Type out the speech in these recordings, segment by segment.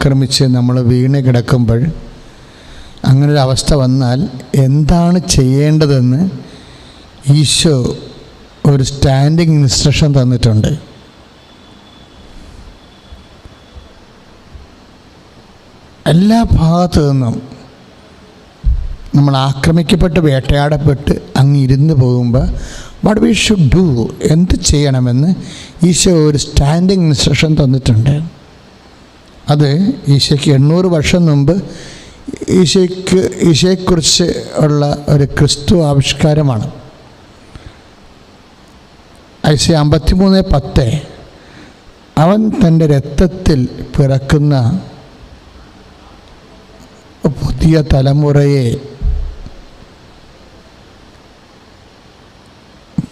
ആക്രമിച്ച് നമ്മൾ വീണ് കിടക്കുമ്പോൾ അങ്ങനൊരവസ്ഥ വന്നാൽ എന്താണ് ചെയ്യേണ്ടതെന്ന് ഈശോ ഒരു സ്റ്റാൻഡിങ് ഇൻസ്ട്രക്ഷൻ തന്നിട്ടുണ്ട്. എല്ലാ ഭാഗത്തു നിന്നും നമ്മൾ ആക്രമിക്കപ്പെട്ട് വേട്ടയാടപ്പെട്ട് അങ്ങ് ഇരുന്ന് പോകുമ്പോൾ വാട്ട് വി ഷുഡ് ഡു, എന്ത് ചെയ്യണമെന്ന് ഈശോ ഒരു സ്റ്റാൻഡിങ് ഇൻസ്ട്രക്ഷൻ തന്നിട്ടുണ്ട്. അത് ഈശോയ്ക്ക് 800 വർഷം മുമ്പ് ഈശോയെക്കുറിച്ച് ഉള്ള ഒരു ക്രിസ്തു ആവിഷ്കാരമാണ്. ഐസയ 53:10 അവൻ തൻ്റെ രക്തത്തിൽ പിറക്കുന്ന പുതിയ തലമുറയെ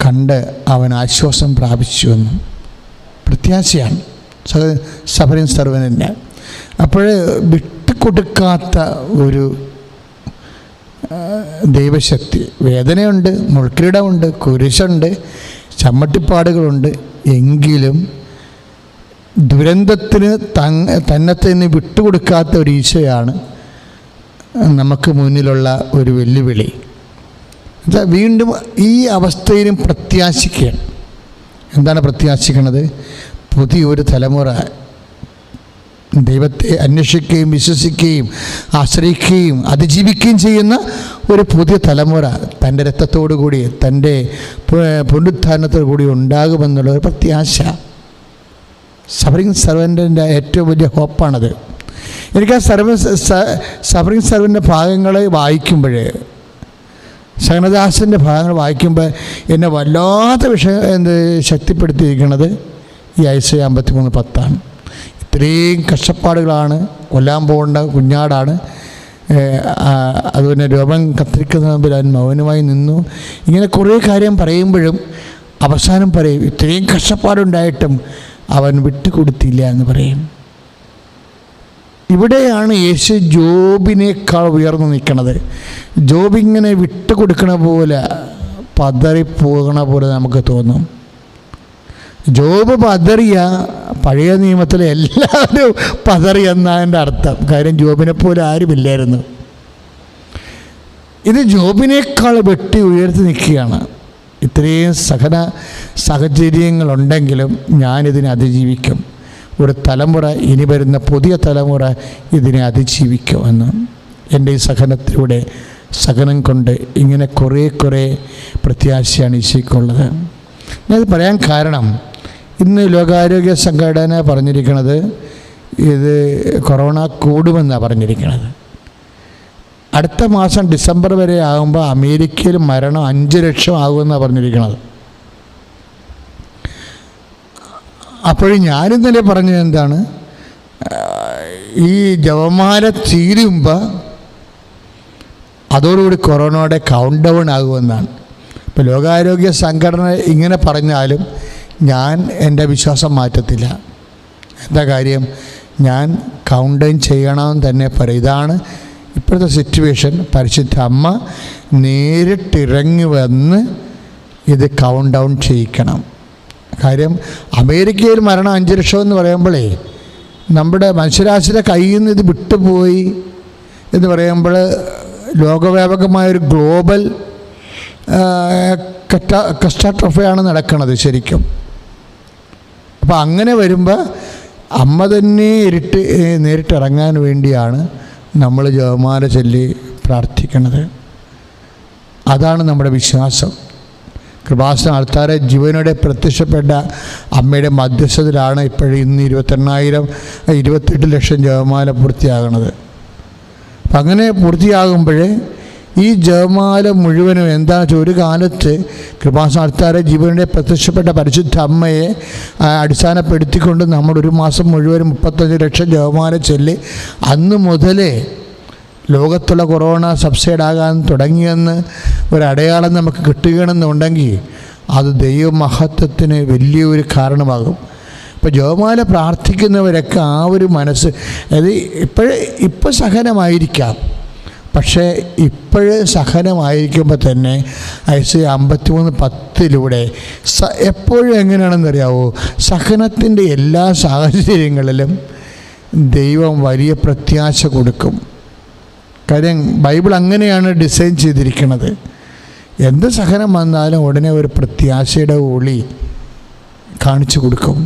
കണ്ട് അവൻ ആശ്വാസം പ്രാപിച്ചുവെന്നും പ്രത്യാശയാണ് സഫറിൻ സർവ്വനൻ്റെ. അപ്പോൾ വിട്ടുകൊടുക്കാത്ത ഒരു ദൈവശക്തി. വേദനയുണ്ട്, മുൾക്കിരീടമുണ്ട്, കുരിശുണ്ട്, ചമ്മട്ടിപ്പാടുകളുണ്ട്. എങ്കിലും ദുരന്തത്തിന് തന്നെ വിട്ടുകൊടുക്കാത്ത ഒരു ഈശോയാണ് നമുക്ക് മുന്നിലുള്ള ഒരു വെല്ലുവിളി. വീണ്ടും ഈ അവസ്ഥയിലും പ്രത്യാശിക്കുക. എന്താണ് പ്രത്യാശിക്കുന്നത്? പുതിയൊരു തലമുറ ദൈവത്തെ അന്വേഷിക്കുകയും വിശ്വസിക്കുകയും ആശ്രയിക്കുകയും അതിജീവിക്കുകയും ചെയ്യുന്ന ഒരു പുതിയ തലമുറ തൻ്റെ രക്തത്തോടു കൂടി തൻ്റെ പുനരുത്ഥാനത്തോടു കൂടി ഉണ്ടാകുമെന്നുള്ള ഒരു പ്രത്യാശ. സഫറിങ് സർവൻ്റിൻ്റെ ഏറ്റവും വലിയ ഹോപ്പാണത്. എനിക്ക് ആ സഫറിങ് സർവൻ്റെ ഭാഗങ്ങൾ വായിക്കുമ്പോൾ, സഹനദാസൻ്റെ ഭാഗങ്ങൾ വായിക്കുമ്പോൾ എന്നെ വല്ലാത്ത ശക്തിപ്പെടുത്തിയിരിക്കുന്നത് ഈ ഐസയ 53:10. ഇത്രയും കഷ്ടപ്പാടുകളാണ്, കൊല്ലാൻ പോകേണ്ട കുഞ്ഞാടാണ്, അതുപോലെ രോമം കത്തിരിക്കുന്ന മുമ്പിൽ അവൻ മൗനമായി നിന്നു. ഇങ്ങനെ കുറേ കാര്യം പറയുമ്പോഴും അവസാനം പറയും ഇത്രയും കഷ്ടപ്പാടുണ്ടായിട്ടും അവൻ വിട്ടുകൊടുത്തില്ല എന്ന് പറയും. ഇവിടെയാണ് യേശു ജോബിനേക്കാൾ ഉയർന്നു നിൽക്കുന്നത്. ജോബ് ഇങ്ങനെ വിട്ടുകൊടുക്കണ പോലെ പതറിപ്പോകണ പോലെ നമുക്ക് തോന്നും. ജോബ് പതറിയ പഴയ നിയമത്തിലെ എല്ലാവരും പതറിയെന്നതിൻ്റെ അർത്ഥം. കാര്യം ജോബിനെ പോലെ ആരുമില്ലായിരുന്നു. ഇത് ജോബിനേക്കാൾ വെട്ടി ഉയർത്തി നിൽക്കുകയാണ്. ഇത്രയും സാഹചര്യങ്ങളുണ്ടെങ്കിലും ഞാനിതിനെ അതിജീവിക്കും. ഒരു തലമുറ, ഇനി വരുന്ന പുതിയ തലമുറ ഇതിനെ അതിജീവിക്കുമെന്ന് എൻ്റെ ഈ സഹനത്തിലൂടെ, സഹനം കൊണ്ട് ഇങ്ങനെ കുറേ പ്രത്യാശയാണ് ഈശോയ്ക്കുള്ളത്. ഞാനത് പറയാൻ കാരണം, ഇന്ന് ലോകാരോഗ്യ സംഘടന പറഞ്ഞിരിക്കുന്നത് ഇത് കൊറോണ കൂടുമെന്നാണ് പറഞ്ഞിരിക്കുന്നത്. അടുത്ത മാസം ഡിസംബർ വരെ ആകുമ്പോൾ അമേരിക്കയിൽ മരണം 5 ലക്ഷം ആകുമെന്നാണ് പറഞ്ഞിരിക്കുന്നത്. അപ്പോഴും ഞാനിന്നലെ പറഞ്ഞത് എന്താണ്, ഈ ജപമാല തീരുമ്പോൾ അതോടുകൂടി കൊറോണയുടെ കൗണ്ട് ഡൗൺ ആകുമെന്നാണ്. ഇപ്പോൾ ലോകാരോഗ്യ സംഘടന ഇങ്ങനെ പറഞ്ഞാലും ഞാൻ എൻ്റെ വിശ്വാസം മാറ്റത്തില്ല. എന്താ കാര്യം? ഞാൻ കൗണ്ട് ഡൗൺ ചെയ്യണമെന്ന് തന്നെ പറയും. ഇതാണ് ഇപ്പോഴത്തെ സിറ്റുവേഷൻ. പരിശുദ്ധ അമ്മ നേരിട്ടിറങ്ങി വന്ന് ഇത് കൗണ്ട് ഡൗൺ ചെയ്യിക്കണം. കാര്യം അമേരിക്കയിൽ മരണം 5 ലക്ഷം എന്ന് പറയുമ്പോഴേ നമ്മുടെ മനുഷ്യരാശിയുടെ കയ്യിൽ നിന്ന് ഇത് വിട്ടുപോയി എന്ന് പറയുമ്പോൾ ലോകവ്യാപകമായൊരു ഗ്ലോബൽ കറ്റാസ്ട്രോഫിയാണ് നടക്കുന്നത് ശരിക്കും. അപ്പോൾ അങ്ങനെ വരുമ്പോൾ അമ്മ തന്നെ നേരിട്ടിറങ്ങാൻ വേണ്ടിയാണ് നമ്മൾ ജപമാല ചൊല്ലി പ്രാർത്ഥിക്കുന്നത്. അതാണ് നമ്മുടെ വിശ്വാസം. കൃപാസന ആൾക്കാരെ ജീവനോടെ പ്രത്യക്ഷപ്പെട്ട അമ്മയുടെ മധ്യസ്ഥതയിലാണ് ഇപ്പോഴും ഇന്ന് 28 ലക്ഷം ജപമാല പൂർത്തിയാകണത്. അപ്പം അങ്ങനെ പൂർത്തിയാകുമ്പോൾ ഈ ജപമാല മുഴുവനും എന്താണെന്ന് വെച്ചാൽ, ഒരു കാലത്ത് കൃപാസന ആൾക്കാരെ ജീവനോടെ പ്രത്യക്ഷപ്പെട്ട പരിശുദ്ധ അമ്മയെ അടിസ്ഥാനപ്പെടുത്തിക്കൊണ്ട് നമ്മൾ ഒരു മാസം മുഴുവനും 35 ലക്ഷം ജപമാല ചൊല്ലി അന്ന് മുതലേ ലോകത്തുള്ള കൊറോണ സബ്സൈഡാകാൻ തുടങ്ങിയെന്ന് ഒരടയാളം നമുക്ക് കിട്ടുകയാണെന്നുണ്ടെങ്കിൽ അത് ദൈവമഹത്വത്തിന് വലിയൊരു കാരണമാകും. ഇപ്പോൾ ജപമാല പ്രാർത്ഥിക്കുന്നവരൊക്കെ ആ ഒരു മനസ്സ്, അതായത് ഇപ്പോൾ സഹനമായിരിക്കാം, പക്ഷേ ഇപ്പോഴ് സഹനമായിരിക്കുമ്പോൾ തന്നെ ഐസയ 53:10 എപ്പോഴും എങ്ങനെയാണെന്നറിയാവോ, സഹനത്തിൻ്റെ എല്ലാ സാഹചര്യങ്ങളിലും ദൈവം വലിയ പ്രത്യാശ കൊടുക്കും. കാര്യം ബൈബിൾ അങ്ങനെയാണ് ഡിസൈൻ ചെയ്തിരിക്കുന്നത്. എന്ത് സഹനം വന്നാലും ഉടനെ ഒരു പ്രത്യാശയുടെ ഒളി കാണിച്ചു കൊടുക്കും.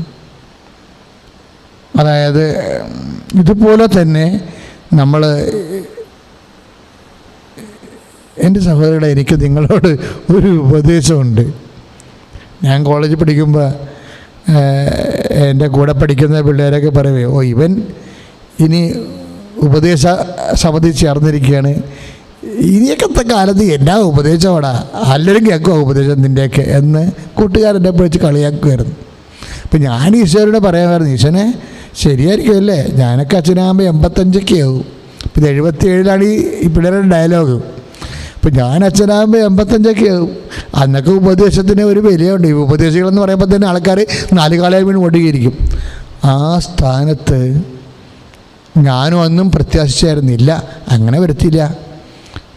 അതായത് ഇതുപോലെ തന്നെ നമ്മൾ, എൻ്റെ സഹോദരങ്ങളെ, എനിക്ക് നിങ്ങളോട് ഒരു ഉപദേശമുണ്ട്. ഞാൻ കോളേജിൽ പഠിക്കുമ്പോൾ എൻ്റെ കൂടെ പഠിക്കുന്ന പിള്ളേരൊക്കെ പറയുമേ, ഓ ഇവൻ ഇനി ഉപദേശ സമിതി ചേർന്നിരിക്കുകയാണ്, ഇനിയൊക്കത്തെ കാലത്ത് എന്നാ ഉപദേശമാടാ, അല്ലെങ്കിൽ കേൾക്കുക ഉപദേശം നിൻ്റെയൊക്കെ എന്ന് കൂട്ടുകാരെന്നെ വിളിച്ച് കളിയാക്കുമായിരുന്നു. അപ്പം ഞാൻ ഈശോയോട് പറയാമായിരുന്നു, ഈശോനെ ശരിയായിരിക്കും അല്ലേ, ഞാനൊക്കെ അച്ഛനാകുമ്പോൾ 85 ആവും. ഇപ്പം 77 ഈ പിള്ളേരുടെ ഡയലോഗ്. അപ്പം ഞാൻ അച്ഛനാകുമ്പോൾ 85 ആവും. അന്നൊക്കെ ഉപദേശത്തിന് ഒരു വിലയുണ്ട്. ഈ ഉപദേശികളെന്ന് പറയുമ്പോൾ തന്നെ ആൾക്കാർ 4 കാലം വീണ് ഒടുങ്ങിയിരിക്കും. ആ സ്ഥാനത്ത് ഞാനും ഒന്നും പ്രത്യാശിച്ചായിരുന്നില്ല. അങ്ങനെ വരത്തില്ല.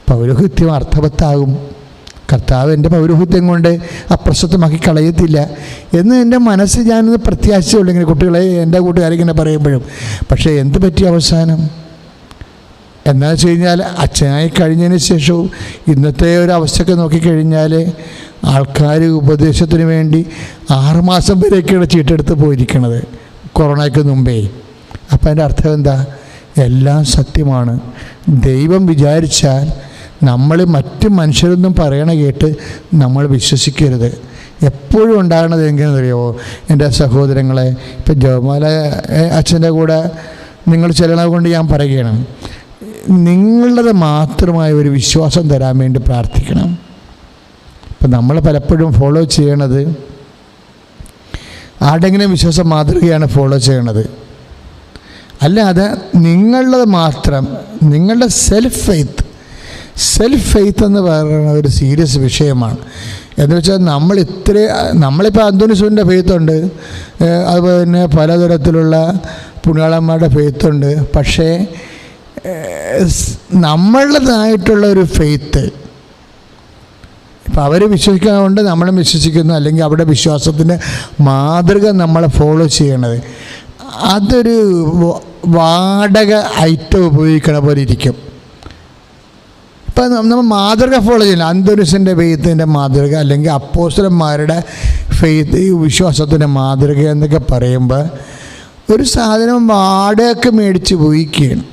പൗരോഹിത്യം അർത്ഥവത്താകും. കർത്താവ് എൻ്റെ പൗരോഹിത്യം കൊണ്ട് അപ്രസക്തമാക്കി കളയത്തില്ല എന്ന് എൻ്റെ മനസ്സിൽ ഞാനൊന്ന് പ്രത്യാശയുള്ളൂ. ഇങ്ങനെ കുട്ടികളെ, എൻ്റെ കൂട്ടുകാരിങ്ങനെ പറയുമ്പോഴും. പക്ഷേ എന്ത് പറ്റി അവസാനം എന്താ വെച്ച് കഴിഞ്ഞാൽ, അച്ഛനായി കഴിഞ്ഞതിന് ശേഷവും ഇന്നത്തെ ഒരു അവസ്ഥയൊക്കെ നോക്കിക്കഴിഞ്ഞാൽ ആൾക്കാർ ഉപദേശത്തിന് വേണ്ടി 6 മാസം വരെയൊക്കെയാണ് ചീട്ടെടുത്ത് പോയിരിക്കണത്, കൊറോണയ്ക്ക് മുമ്പേ. അപ്പം അതിൻ്റെ അർത്ഥം എന്താ? എല്ലാം സത്യമാണ്. ദൈവം വിചാരിച്ചാൽ നമ്മൾ മറ്റ് മനുഷ്യരൊന്നും പറയണ കേട്ട് നമ്മൾ വിശ്വസിക്കരുത്. എപ്പോഴും ഉണ്ടാകണത് എങ്ങനെയെന്നറിയോ എൻ്റെ സഹോദരങ്ങളെ? ഇപ്പം ജോമാല അച്ഛൻ്റെ കൂടെ നിങ്ങൾ ചെല്ലണത് കൊണ്ട് ഞാൻ പറയുകയാണ്, നിങ്ങളുടേത് മാത്രമായ ഒരു വിശ്വാസം തരാൻ വേണ്ടി പ്രാർത്ഥിക്കണം. ഇപ്പം നമ്മൾ പലപ്പോഴും ഫോളോ ചെയ്യണത് ആരുടെങ്കിലും വിശ്വാസം മാതൃകയാണ് ഫോളോ ചെയ്യണത്. അല്ലാതെ നിങ്ങളുടേത് മാത്രം, നിങ്ങളുടെ സെൽഫ് ഫെയ്ത്ത് എന്ന് പറയുന്ന ഒരു സീരിയസ് വിഷയമാണ്. എന്ന് വെച്ചാൽ നമ്മളിപ്പോൾ അന്തോണിസുവിൻ്റെ ഫെയ്ത്തുണ്ട്, അതുപോലെ തന്നെ പലതരത്തിലുള്ള പുണ്യാളന്മാരുടെ ഫെയ്ത്തുണ്ട്. പക്ഷേ നമ്മളുടേതായിട്ടുള്ള ഒരു ഫെയ്ത്ത്, ഇപ്പം അവർ വിശ്വസിക്കുന്നതുകൊണ്ട് നമ്മളും വിശ്വസിക്കുന്നു, അല്ലെങ്കിൽ അവരുടെ വിശ്വാസത്തിൻ്റെ മാതൃക നമ്മൾ ഫോളോ ചെയ്യണത് അതൊരു വാടക ഐറ്റം ഉപയോഗിക്കണ പോലെ ഇരിക്കും. ഇപ്പം നമ്മൾ മാതൃക ഫോളോ ചെയ്യില്ല. അന്തോണിസിൻ്റെ ഫെയ്ത്തിൻ്റെ മാതൃക, അല്ലെങ്കിൽ അപ്പോസ്തലന്മാരുടെ ഫെയ്ത്ത്, വിശ്വാസത്തിൻ്റെ മാതൃക എന്നൊക്കെ പറയുമ്പോൾ ഒരു സാധനം വാടകയ്ക്ക് മേടിച്ച് ഉപയോഗിക്കുകയാണ്.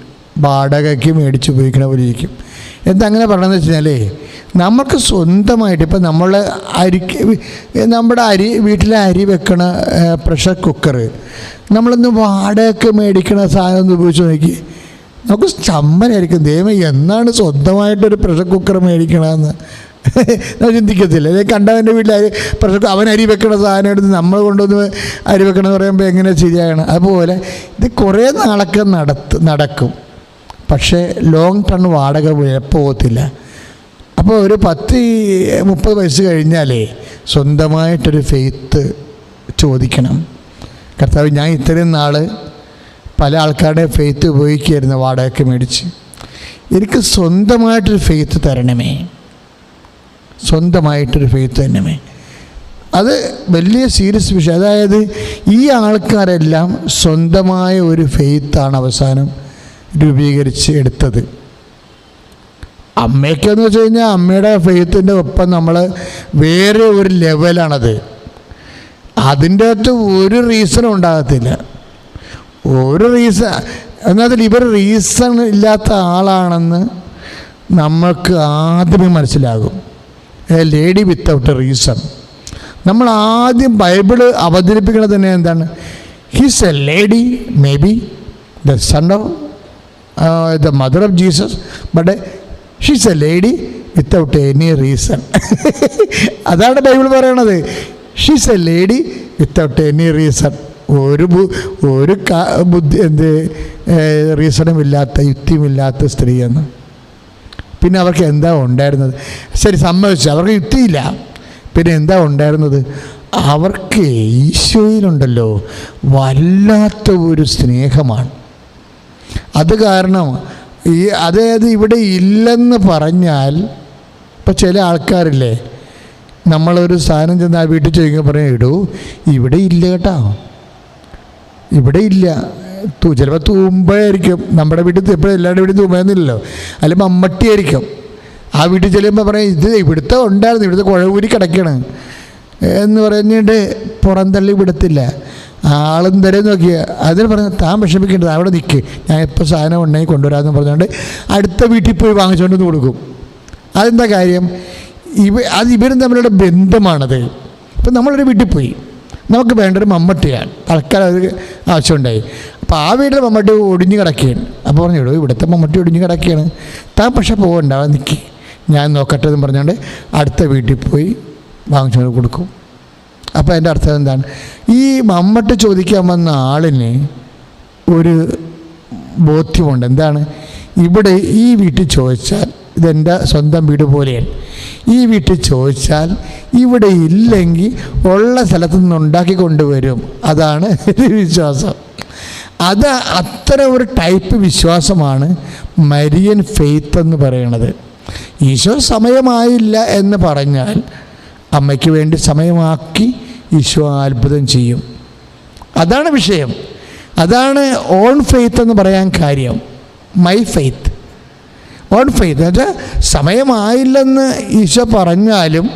വാടകയ്ക്ക് മേടിച്ച് ഉപയോഗിക്കണ പോലെ ഇരിക്കും. എന്തങ്ങനെ പറയണമെന്ന് വെച്ച് കഴിഞ്ഞാൽ, നമുക്ക് സ്വന്തമായിട്ട് ഇപ്പം നമ്മുടെ വീട്ടിലെ അരി വെക്കണ പ്രഷർ കുക്കർ നമ്മളൊന്ന് വാടകയ്ക്ക് മേടിക്കണ സാധനം ഒന്ന് ഉപയോഗിച്ച് നോക്കി, നമുക്ക് ചമ്മനായിരിക്കും. ദൈവം എന്നാണ് സ്വന്തമായിട്ടൊരു പ്രഷർ കുക്കർ മേടിക്കണമെന്ന് നമ്മൾ ചിന്തിക്കത്തില്ല. അല്ലെങ്കിൽ കണ്ടവൻ്റെ വീട്ടിൽ അവൻ അരി വെക്കണ സാധനം എടുത്ത് നമ്മൾ കൊണ്ടുവന്ന് അരി വെക്കണമെന്ന് പറയുമ്പോൾ എങ്ങനെ ശരിയാണ്? അതുപോലെ ഇത് കുറേ നാളൊക്കെ നടക്കും. പക്ഷേ ലോങ് ടേൺ വാടക പോകത്തില്ല. അപ്പോൾ ഒരു 10-30 വയസ്സ് കഴിഞ്ഞാലേ സ്വന്തമായിട്ടൊരു ഫെയ്ത്ത് ചോദിക്കണം. കർത്താവ്, ഞാൻ ഇത്രയും നാൾ പല ആൾക്കാരുടെ ഫെയ്ത്ത് ഉപയോഗിക്കുകയായിരുന്നു വാടകയ്ക്ക് മേടിച്ച്, എനിക്ക് സ്വന്തമായിട്ടൊരു ഫെയ്ത്ത് തരണമേ, സ്വന്തമായിട്ടൊരു ഫെയ്ത്ത് തരണമേ. അത് വലിയ സീരിയസ് വിഷയം. അതായത് ഈ ആൾക്കാരെല്ലാം സ്വന്തമായ ഒരു ഫെയ്ത്താണ് അവസാനം രൂപീകരിച്ച് എടുത്തത്. അമ്മയ്ക്കെന്ന് വെച്ച് കഴിഞ്ഞാൽ അമ്മയുടെ ഫെയ്ത്തിൻ്റെ ഒപ്പം നമ്മൾ വേറെ ഒരു ലെവലാണത്. അതിൻ്റെ അകത്ത് ഒരു റീസണും ഉണ്ടാകത്തില്ല. എന്നാൽ ഇവർ റീസൺ ഇല്ലാത്ത ആളാണെന്ന് നമ്മൾക്ക് ആദ്യമേ മനസ്സിലാകും. A lady without A reason. നമ്മൾ ആദ്യം ബൈബിള് അവതരിപ്പിക്കുന്നത് തന്നെ എന്താണ്? He's A lady, may be the son of the mother of Jesus, but she's A lady without any reason. അതാണ് ബൈബിൾ പറയണത്. She's A lady without any reason. ഒരു റീസണുമില്ലാത്ത, യുക്തിയുമില്ലാത്ത സ്ത്രീയെന്ന്. പിന്നെ അവർക്ക് എന്താ ഉണ്ടായിരുന്നത്? ശരി, സമ്മതിച്ചു, അവർക്ക് യുക്തിയില്ല. പിന്നെ എന്താ ഉണ്ടായിരുന്നത്? അവർക്ക് ഈശോയിലുണ്ടല്ലോ വല്ലാത്ത ഒരു സ്നേഹമാണ്. അത് കാരണം അതായത് ഇവിടെ ഇല്ലെന്ന് പറഞ്ഞാൽ, ഇപ്പം ചില ആൾക്കാരില്ലേ, നമ്മളൊരു സാധനം ചെന്നാൽ വീട്ടിൽ ചോദിക്കുമ്പോൾ പറയാം, ഇടൂ ഇവിടെ ഇല്ല കേട്ടോ, ഇവിടെ ഇല്ല, ചിലപ്പോൾ തൂമ്പയായിരിക്കും. നമ്മുടെ വീട്ടിൽ എപ്പോഴും എല്ലാവരുടെ വീട്ടിൽ തൂമ്പയൊന്നുമില്ലല്ലോ, അല്ലെങ്കിൽ മമ്മട്ടിയായിരിക്കും. ആ വീട്ടിൽ ചെല്ലുമ്പോൾ പറയും ഇത് ഇവിടുത്തെ ഉണ്ടായിരുന്നു, ഇവിടുത്തെ കുഴവൂരി കിടക്കണം എന്ന് പറഞ്ഞിട്ട് പുറന്തള്ളി വിടത്തില്ല. ആളും തരം നോക്കിയ അതിന് പറഞ്ഞാൽ താൻ വിഷമിക്കേണ്ടത് അവിടെ നിൽക്ക്, ഞാൻ എപ്പോൾ സാധനം ഉണ്ടെങ്കിൽ കൊണ്ടുവരാമെന്ന് പറഞ്ഞുകൊണ്ട് അടുത്ത വീട്ടിൽ പോയി വാങ്ങിച്ചുകൊണ്ട് കൊടുക്കും. അതെന്താ കാര്യം? ഇവരും തമ്മിലുള്ള ബന്ധമാണത്. ഇപ്പം നമ്മളൊരു വീട്ടിൽ പോയി, നമുക്ക് വേണ്ടൊരു മമ്മട്ടിയാണ്, തൽക്കാലം ഒരു ആവശ്യമുണ്ടായി. അപ്പോൾ ആ വീട്ടിൽ മമ്മട്ടി ഒടിഞ്ഞ് കിടക്കുകയാണ്. അപ്പോൾ പറഞ്ഞു ഇവിടുത്തെ മമ്മട്ടി ഒടിഞ്ഞ് കിടക്കുകയാണ്, താൻ പക്ഷെ പോകണ്ടാവാൻ നിൽക്കി, ഞാൻ നോക്കട്ടെ എന്ന് പറഞ്ഞുകൊണ്ട് അടുത്ത വീട്ടിൽ പോയി വാങ്ങിച്ചുകൊണ്ട് കൊടുക്കും. അപ്പോൾ അതിൻ്റെ അർത്ഥം എന്താണ്? ഈ മമ്മട്ടി ചോദിക്കാൻ വന്ന ആളിന് ഒരു ബോധ്യമുണ്ട്. എന്താണ്? ഇവിടെ ഈ വീട്ടിൽ ചോദിച്ചാൽ ഇതെൻ്റെ സ്വന്തം വീട് പോലെയാണ്, ഈ വീട്ടിൽ ചോദിച്ചാൽ ഇവിടെ ഇല്ലെങ്കിൽ ഉള്ള സ്ഥലത്തു നിന്ന് ഉണ്ടാക്കി കൊണ്ടുവരും. അതാണ് വിശ്വാസം. അത് അത്ര ഒരു ടൈപ്പ് വിശ്വാസമാണ് മരിയൻ ഫെയ്ത്ത് എന്ന് പറയുന്നത്. ഈശോ സമയമായില്ല എന്ന് പറഞ്ഞാൽ അമ്മയ്ക്ക് വേണ്ടി സമയമാക്കി ഈശോ അത്ഭുതം ചെയ്യും. അതാണ് വിഷയം. അതാണ് ഓൺ ഫെയ്ത്ത് എന്ന് പറയാൻ കാര്യം. മൈ ഫെയ്ത്ത്, ഓൺ ഫെയ്ത്ത് എന്നുവെച്ചാൽ സമയമായില്ലെന്ന് ഈശോ പറഞ്ഞാലും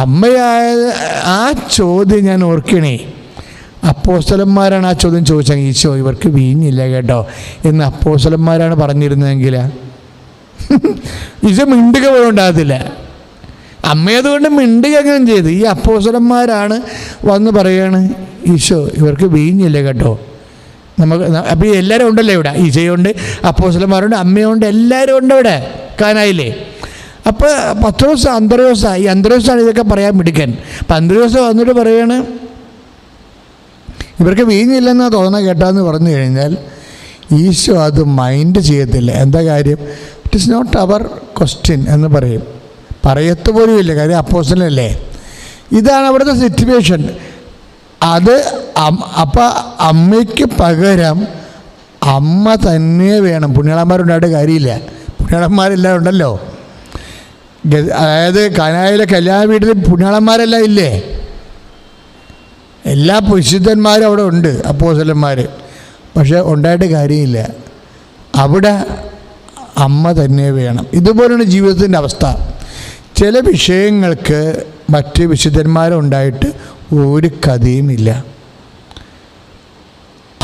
അമ്മയായ ആ ചോദ്യം ഞാൻ ഓർക്കണേ. അപ്പോസ്തലന്മാരാണ് ആ ചോദ്യം ചോദിച്ചത്, ഈശോ ഇവർക്ക് വീഞ്ഞില്ല കേട്ടോ എന്ന് അപ്പോസ്തലന്മാരാണ് പറഞ്ഞിരുന്നതെങ്കിൽ ഈശോ മിണ്ടുക പോലും ഉണ്ടാകത്തില്ല. അമ്മയതുകൊണ്ട് മിണ്ടുക അങ്ങനെ ചെയ്ത്. ഈ അപ്പോസ്തലന്മാരാണ് വന്ന് പറയാണ് ഈശോ ഇവർക്ക് വീഞ്ഞില്ല കേട്ടോ. നമുക്ക് അപ്പോൾ എല്ലാവരും ഉണ്ടല്ലോ ഇവിടെ, ഈശോയുണ്ട്, അപ്പോസ്തലന്മാരുണ്ട്, അമ്മയുണ്ട്, എല്ലാവരും ഉണ്ട് ഇവിടെ കാനായില്ലേ. അപ്പോൾ പത്രോസ് അന്ത്രയോസാണ്, ഈ അന്ത്രയോസാണ് ഇതൊക്കെ പറയാൻ മിടുക്കൻ. അപ്പം അന്ത്രയോസ് വന്നിട്ട് പറയാണ് ഇവർക്ക് വീഞ്ഞില്ലെന്നാണ് തോന്നുന്നത് കേട്ടാന്ന് പറഞ്ഞു കഴിഞ്ഞാൽ ഈശോ അത് മൈൻഡ് ചെയ്യത്തില്ല. എന്താ കാര്യം? It is not our question എന്ന് പറയും. പറയത്ത് പോലും ഇല്ല, കാര്യം അപ്പോസ്തലനല്ലേ. ഇതാണ് അവിടുത്തെ സിറ്റുവേഷൻ. അത് അപ്പം അമ്മയ്ക്ക് പകരം അമ്മ തന്നെ വേണം. പുണ്യാളന്മാരുണ്ടായിട്ട് കാര്യമില്ല, പുണ്യാളന്മാരെല്ലാം ഉണ്ടല്ലോ. അതായത് കാനായിലെ കല്യാണ വീട്ടിൽ പുണ്യാളന്മാരെല്ലാം ഇല്ലേ, എല്ലാ വിശുദ്ധന്മാരും അവിടെ ഉണ്ട്, അപ്പോസ്തലന്മാർ. പക്ഷെ ഉണ്ടായിട്ട് കാര്യമില്ല, അവിടെ അമ്മ തന്നെ വേണം. ഇതുപോലെയാണ് ജീവിതത്തിൻ്റെ അവസ്ഥ. ചില വിഷയങ്ങൾക്ക് മറ്റ് വിശുദ്ധന്മാരുണ്ടായിട്ട് ഒരു കഥയുമില്ല,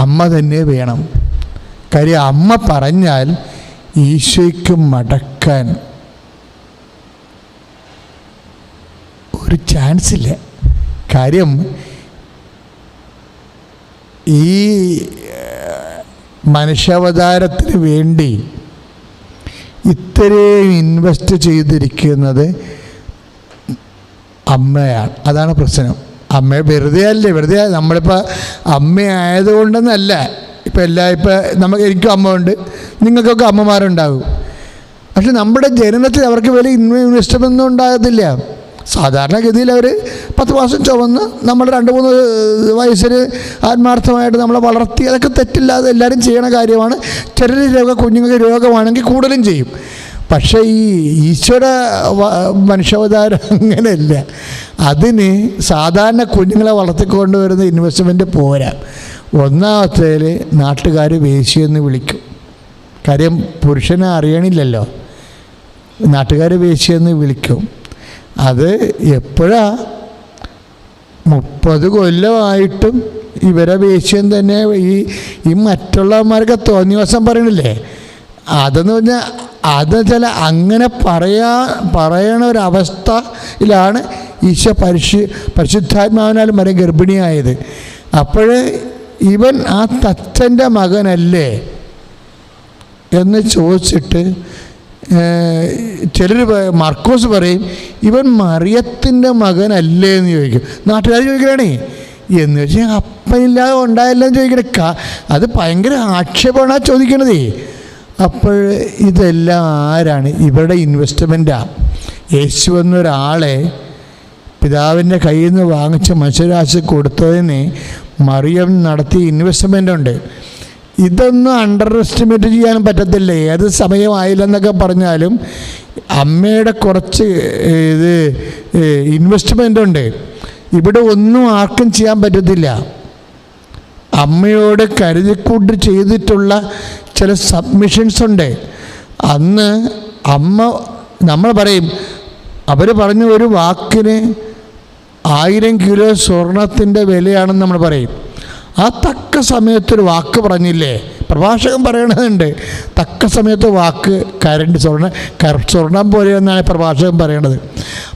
അമ്മ തന്നെ വേണം. കാര്യം അമ്മ പറഞ്ഞാൽ ഈശോയ്ക്ക് മടക്കാൻ ഒരു ചാൻസ് ഇല്ല. കാര്യം ഈ മനുഷ്യാവതാരത്തിന് വേണ്ടി ഇത്രയും ഇൻവെസ്റ്റ് ചെയ്തിരിക്കുന്നത് അമ്മയാണ്. അതാണ് പ്രശ്നം. അമ്മ വെറുതെ അല്ലേ, വെറുതെ നമ്മളിപ്പോൾ അമ്മയായതുകൊണ്ടെന്നല്ല. ഇപ്പം നമുക്ക് എനിക്കും അമ്മ ഉണ്ട്, നിങ്ങൾക്കൊക്കെ അമ്മമാരുണ്ടാകും. പക്ഷെ നമ്മുടെ ജനനത്തിൽ അവർക്ക് വലിയ ഇൻവെസ്റ്റ്മെൻ്റ് ഉണ്ടാകത്തില്ല. സാധാരണഗതിയിൽ അവർ 10 മാസം ചുമന്ന് നമ്മൾ 2-3 വയസ്സിൽ ആത്മാർത്ഥമായിട്ട് നമ്മളെ വളർത്തി, അതൊക്കെ തെറ്റില്ലാതെ എല്ലാവരും ചെയ്യണ കാര്യമാണ്. ചെറിയ കുഞ്ഞുങ്ങൾക്ക് രോഗമാണെങ്കിൽ കൂടുതലും ചെയ്യും. പക്ഷേ ഈ ഈശോയുടെ മനുഷ്യാവതാരം അങ്ങനെയല്ല. അതിന് സാധാരണ കുഞ്ഞുങ്ങളെ വളർത്തിക്കൊണ്ട് വരുന്ന ഇൻവെസ്റ്റ്മെൻറ്റ് പോരാ. ഒന്നാമത്തേൽ നാട്ടുകാർ വേശ്യയെന്ന് വിളിക്കും. കാര്യം പുരുഷനെ അറിയണില്ലല്ലോ, നാട്ടുകാർ വേശ്യയെന്ന് വിളിക്കും. അത് എപ്പോഴാണ്? 30 കൊല്ലമായിട്ടും ഇവരെ വേശ്യം തന്നെ. ഈ മറ്റുള്ളവന്മാർക്ക് തോന്നിവാസം പറയണില്ലേ, അതെന്ന് പറഞ്ഞാൽ അത് ചില അങ്ങനെ പറയണ ഒരവസ്ഥയിലാണ് ഈശോ പരിശുദ്ധാത്മാവിനാൽ മരം ഗർഭിണിയായത്. അപ്പോൾ ഇവൻ ആ തച്ചൻ്റെ മകനല്ലേ എന്ന് ചോദിച്ചിട്ട് ചിലർ മർക്കോസ് പറയും ഇവൻ മറിയത്തിൻ്റെ മകനല്ലേ എന്ന് ചോദിക്കും. നാട്ടുകാർ ചോദിക്കണേ എന്ന് വെച്ചാൽ അപ്പനില്ലാതെ ഉണ്ടായല്ലെന്ന് ചോദിക്കണേ. അത് ഭയങ്കര ആക്ഷേപമാണ് ചോദിക്കണതേ. അപ്പോൾ ഇതെല്ലാം ആരാണ്? ഇവരുടെ ഇൻവെസ്റ്റ്മെൻറ്റാണ്. യേശു എന്നൊരാളെ പിതാവിൻ്റെ കയ്യിൽ നിന്ന് വാങ്ങിച്ച് മനുഷ്യരാശി കൊടുത്തതിന് മറിയം നടത്തിയ ഇൻവെസ്റ്റ്മെൻ്റ് ഉണ്ട്. ഇതൊന്നും അണ്ടർ എസ്റ്റിമേറ്റ് ചെയ്യാനും പറ്റത്തില്ല. ഏത് സമയമായില്ലെന്നൊക്കെ പറഞ്ഞാലും അമ്മയുടെ കുറച്ച് ഇൻവെസ്റ്റ്മെൻ്റ് ഉണ്ട്. ഇവിടെ ഒന്നും ആർക്കും ചെയ്യാൻ പറ്റത്തില്ല. അമ്മയോട് കരുതിക്കൂട്ടി ചെയ്തിട്ടുള്ള ചില സബ്മിഷൻസ് ഉണ്ട്. അന്ന് അമ്മ, നമ്മൾ പറയും, അവർ പറഞ്ഞ ഒരു വാക്കിന് 1000 കിലോ സ്വർണത്തിൻ്റെ വിലയാണെന്ന് നമ്മൾ പറയും. ആ തക്ക സമയത്തൊരു വാക്ക് പറഞ്ഞില്ലേ? പ്രഭാഷകൻ പറയണതുണ്ട്, തക്ക സമയത്ത് വാക്ക് സ്വർണം പോലെയെന്നാണ് പ്രഭാഷകൻ പറയണത്.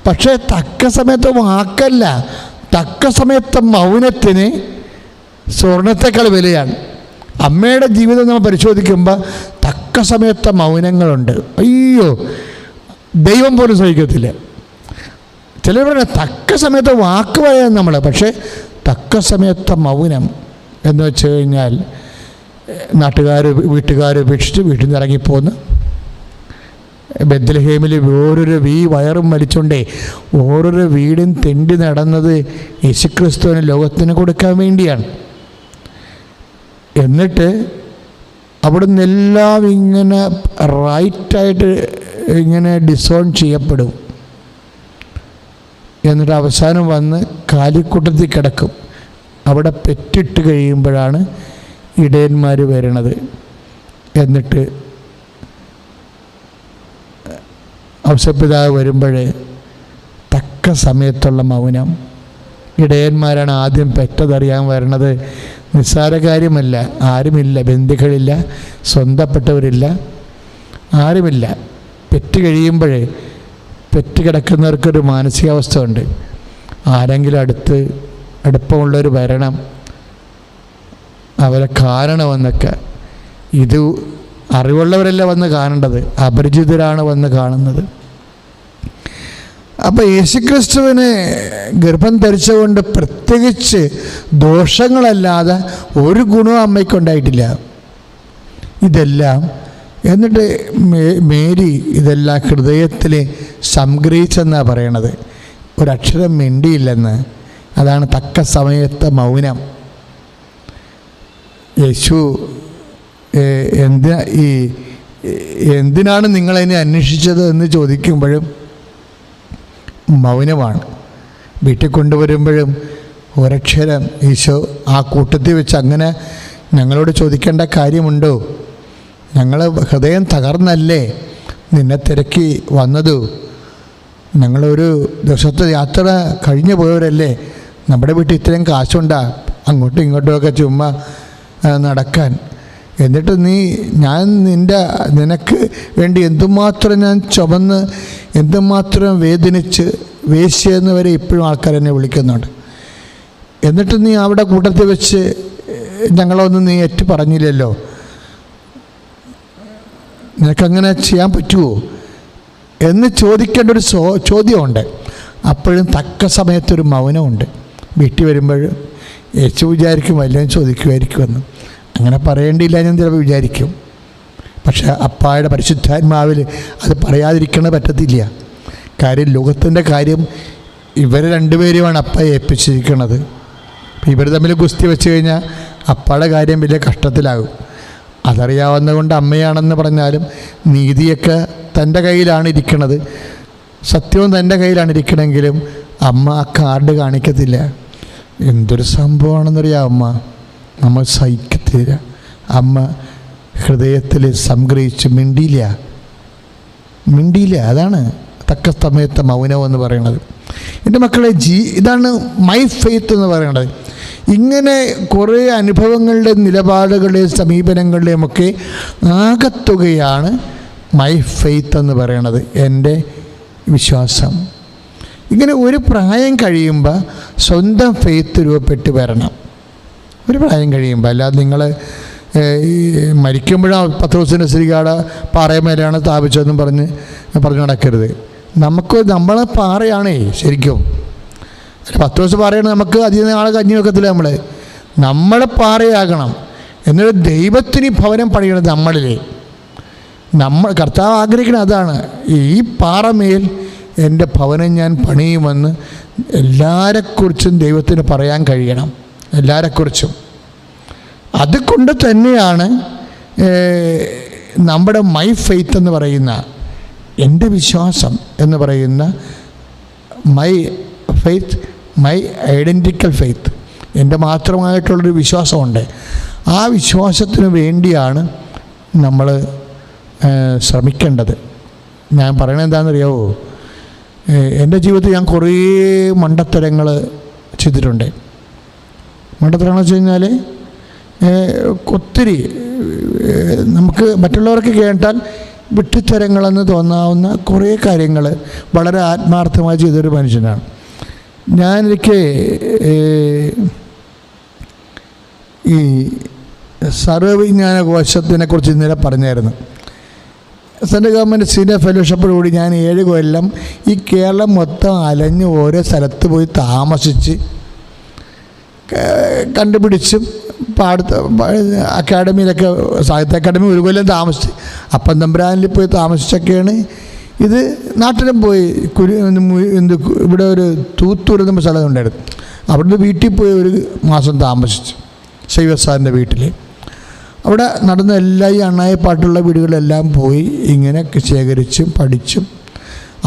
പക്ഷേ തക്ക സമയത്ത് വാക്കല്ല, തക്ക സമയത്തെ മൗനത്തിന് സ്വർണത്തെക്കാൾ വിലയാണ്. അമ്മയുടെ ജീവിതം നമ്മൾ പരിശോധിക്കുമ്പോൾ തക്ക സമയത്തെ മൗനങ്ങളുണ്ട്. അയ്യോ, ദൈവം പോലും സഹിക്കത്തില്ല. ചിലർ പറഞ്ഞാൽ തക്ക സമയത്ത് വാക്ക് പറയാൻ നമ്മൾ, പക്ഷേ തക്ക സമയത്തെ മൗനം എന്ന് വെച്ച് കഴിഞ്ഞാൽ വീട്ടുകാർ ഉപേക്ഷിച്ച് വീട്ടിൽ നിന്ന് ഇറങ്ങിപ്പോന്ന് ബെത്ലഹേമിൽ ഓരോരോ വയറും വലിച്ചുകൊണ്ടേ ഓരോരോ വീടും തെണ്ടി നടന്നത് യേശുക്രിസ്തുവിന് ലോകത്തിന് കൊടുക്കാൻ വേണ്ടിയാണ്. എന്നിട്ട് അവിടെ നിന്നെല്ലാം ഇങ്ങനെ റൈറ്റായിട്ട് ഇങ്ങനെ ഡിസോൺ ചെയ്യപ്പെടും. എന്നിട്ട് അവസാനം വന്ന് കാലിക്കൂട്ടത്തിൽ കിടക്കും. അവിടെ പെറ്റിട്ട് കഴിയുമ്പോഴാണ് ഇടയന്മാർ വരണത്. എന്നിട്ട് ഔസപിതാവ് വരുമ്പോഴേ തക്ക സമയത്തുള്ള മൗനം. ഇടയന്മാരാണ് ആദ്യം പെറ്റതറിയാൻ വരണത്. നിസ്സാര കാര്യമല്ല. ആരുമില്ല, ബന്ധുക്കളില്ല, സ്വന്തപ്പെട്ടവരില്ല, ആരുമില്ല. പെറ്റ് കഴിയുമ്പോഴേ പെറ്റ് കിടക്കുന്നവർക്കൊരു മാനസികാവസ്ഥ ഉണ്ട്. ആരെങ്കിലും അടുപ്പമുള്ളവർ വരണം, അവരെ കാരണമെന്നൊക്കെ. ഇത് അറിവുള്ളവരല്ല വന്ന് കാണേണ്ടത്, അപരിചിതരാണ് വന്ന് കാണുന്നത്. അപ്പോൾ യേശുക്രിസ്തുവിന് ഗർഭം ധരിച്ചുകൊണ്ട് പ്രത്യേകിച്ച് ദോഷങ്ങളല്ലാതെ ഒരു ഗുണവും അമ്മയ്ക്കുണ്ടായിട്ടില്ല. ഇതെല്ലാം എന്നിട്ട് മേരി ഇതെല്ലാം ഹൃദയത്തിൽ സംഗ്രഹിച്ചെന്നാണ് പറയണത്. ഒരക്ഷരം മിണ്ടിയില്ലെന്ന്. അതാണ് തക്ക സമയത്തെ മൗനം. യേശു എന്തിനാണ് നിങ്ങളതിനെ അന്വേഷിച്ചത് എന്ന് ചോദിക്കുമ്പോഴും മൗനമാണ്. വീട്ടിൽ കൊണ്ടുവരുമ്പോഴും ഒരക്ഷരം ഈശോ ആ കൂട്ടത്തിൽ വെച്ച് അങ്ങനെ ഞങ്ങളോട് ചോദിക്കേണ്ട കാര്യമുണ്ടോ? ഞങ്ങൾ ഹൃദയം തകർന്നല്ലേ നിന്നെ തിരക്കി വന്നത്? ഞങ്ങളൊരു ദിവസത്തെ യാത്ര കഴിഞ്ഞു പോയവരല്ലേ? നമ്മുടെ വീട്ടിൽ ഇത്രയും കാശുണ്ടാ അങ്ങോട്ടും ഇങ്ങോട്ടുമൊക്കെ ചുമ്മാ നടക്കാൻ. എന്നിട്ട് നിനക്ക് വേണ്ടി എന്തുമാത്രം ഞാൻ ചുമന്ന് എന്തുമാത്രം വേദനിച്ച് വേശ്യെന്ന് വരെ ഇപ്പോഴും ആൾക്കാർ എന്നെ വിളിക്കുന്നുണ്ട്. എന്നിട്ട് നീ അവിടെ കൂട്ടത്തിൽ വെച്ച് ഞങ്ങളൊന്നും നീ ഏറ്റു പറഞ്ഞില്ലല്ലോ. നിനക്കങ്ങനെ ചെയ്യാൻ പറ്റുമോ എന്ന് ചോദിക്കേണ്ട ഒരു ചോദ്യമുണ്ട്. അപ്പോഴും തക്ക സമയത്തൊരു മൗനമുണ്ട്. വീട്ടിൽ വരുമ്പോൾ യേശു വിചാരിക്കും വല്ലതും ചോദിക്കുമായിരിക്കുമെന്ന്. അങ്ങനെ പറയേണ്ടിയില്ല ഞാൻ ചിലപ്പോൾ വിചാരിക്കും. പക്ഷേ അപ്പായുടെ പരിശുദ്ധാത്മാവിൽ അത് പറയാതിരിക്കണ പറ്റത്തില്ല. കാര്യം ലോകത്തിൻ്റെ കാര്യം ഇവർ രണ്ടുപേരുമാണ് അപ്പയെ ഏൽപ്പിച്ചിരിക്കുന്നത്. ഇവർ തമ്മിൽ ഗുസ്തി വെച്ച് കഴിഞ്ഞാൽ അപ്പായുടെ കാര്യം വലിയ കഷ്ടത്തിലാകും. അതറിയാവുന്നതുകൊണ്ട് അമ്മയാണെന്ന് പറഞ്ഞാലും നീതിയൊക്കെ തൻ്റെ കയ്യിലാണ് ഇരിക്കുന്നത്, സത്യവും തൻ്റെ കയ്യിലാണ് ഇരിക്കണമെങ്കിലും അമ്മ ആ കാർഡ് കാണിക്കത്തില്ല. എന്തൊരു സംഭവമാണെന്നറിയാം അമ്മ, നമ്മൾ സഹിക്കത്തില്ല. അമ്മ ഹൃദയത്തിൽ സംഗ്രഹിച്ച് മിണ്ടിയില്ല. അതാണ് തക്ക സമയത്തെ മൗനം എന്ന് പറയുന്നത്. എൻ്റെ മക്കളെ, ഇതാണ് മൈ ഫെയ്ത്ത് എന്ന് പറയുന്നത്. ഇങ്ങനെ കുറേ അനുഭവങ്ങളുടെയും നിലപാടുകളുടെയും സമീപനങ്ങളുടെയും ഒക്കെ ആകത്തുകയാണ് മൈ ഫെയ്ത്ത് എന്ന് പറയണത്, എൻ്റെ വിശ്വാസം. ഇങ്ങനെ ഒരു പ്രായം കഴിയുമ്പോൾ സ്വന്തം ഫെയ്ത്ത് രൂപപ്പെട്ട് വരണം. ഒരു പ്രായം കഴിയുമ്പോൾ, അല്ലാതെ നിങ്ങൾ മരിക്കുമ്പോഴും പത്രോസിൻ്റെ ശ്രീകാട പാറയമേലാണ് സ്ഥാപിച്ചതെന്നും പറഞ്ഞു നടക്കരുത്. നമ്മളെ പാറയാണേ ശരിക്കും. പത്രോസ് പാറയാണ്, നമുക്ക് അധികം നാളെ കഞ്ഞി വെക്കത്തില്ല. നമ്മളെ പാറയാകണം. എന്നിട്ട് ദൈവത്തിന് ഭവനം പണിയണത് നമ്മളിലെ. കർത്താവ് ആഗ്രഹിക്കണം അതാണ്. ഈ പാറമേൽ എൻ്റെ ഭവനം ഞാൻ പണിയുമെന്ന് എല്ലാവരെക്കുറിച്ചും ദൈവത്തിന് പറയാൻ കഴിയണം. എല്ലാവരെക്കുറിച്ചും. അതുകൊണ്ട് തന്നെയാണ് നമ്മുടെ മൈ ഫെയ്ത്ത് എന്ന് പറയുന്ന, എൻ്റെ വിശ്വാസം എന്ന് പറയുന്ന my faith, my identical faith, എൻ്റെ മാത്രമായിട്ടുള്ളൊരു വിശ്വാസമുണ്ട്. ആ വിശ്വാസത്തിന് വേണ്ടിയാണ് നമ്മൾ ശ്രമിക്കേണ്ടത്. ഞാൻ പറയണത് എന്താണെന്നറിയാവോ, എൻ്റെ ജീവിതത്തിൽ ഞാൻ കുറേ മണ്ടത്തരങ്ങൾ ചെയ്തിട്ടുണ്ട്. മണ്ടത്തരങ്ങൾ വെച്ച് കഴിഞ്ഞാൽ ഒത്തിരി നമുക്ക് മറ്റുള്ളവർക്ക് കേട്ടാൽ വിട്ടുത്തരങ്ങളെന്ന് തോന്നാവുന്ന കുറേ കാര്യങ്ങൾ വളരെ ആത്മാർത്ഥമായി ചെയ്തൊരു മനുഷ്യനാണ് ഞാനെനിക്ക്. ഈ സർവ്വവിജ്ഞാന കോശത്തിനെക്കുറിച്ച് ഇന്നലെ പറഞ്ഞായിരുന്നു. സെൻട്രൽ ഗവൺമെൻറ് സീനിയർ ഫെലോഷിപ്പോടുകൂടി ഞാൻ 7 കൊല്ലം ഈ കേരളം മൊത്തം അലഞ്ഞ് ഓരോ സ്ഥലത്ത് പോയി താമസിച്ച് കണ്ടുപിടിച്ചും അക്കാഡമിയിലൊക്കെ, സാഹിത്യ അക്കാഡമി 1 കൊല്ലം താമസിച്ച്, അപ്പം തമ്പുരാനിൽ പോയി താമസിച്ചൊക്കെയാണ് ഇത്. നാട്ടിലും പോയി ഇവിടെ ഒരു തൂത്തൂർ എന്ന സ്ഥലം ഉണ്ടായിരുന്നു, അവിടുന്ന് വീട്ടിൽ പോയി 1 മാസം താമസിച്ചു ശൈവസാറിൻ്റെ വീട്ടിൽ. അവിടെ നടന്ന എല്ലാ ഈ അണ്ണായിപ്പാട്ടുള്ള വീടുകളെല്ലാം പോയി ഇങ്ങനെ ശേഖരിച്ചും പഠിച്ചും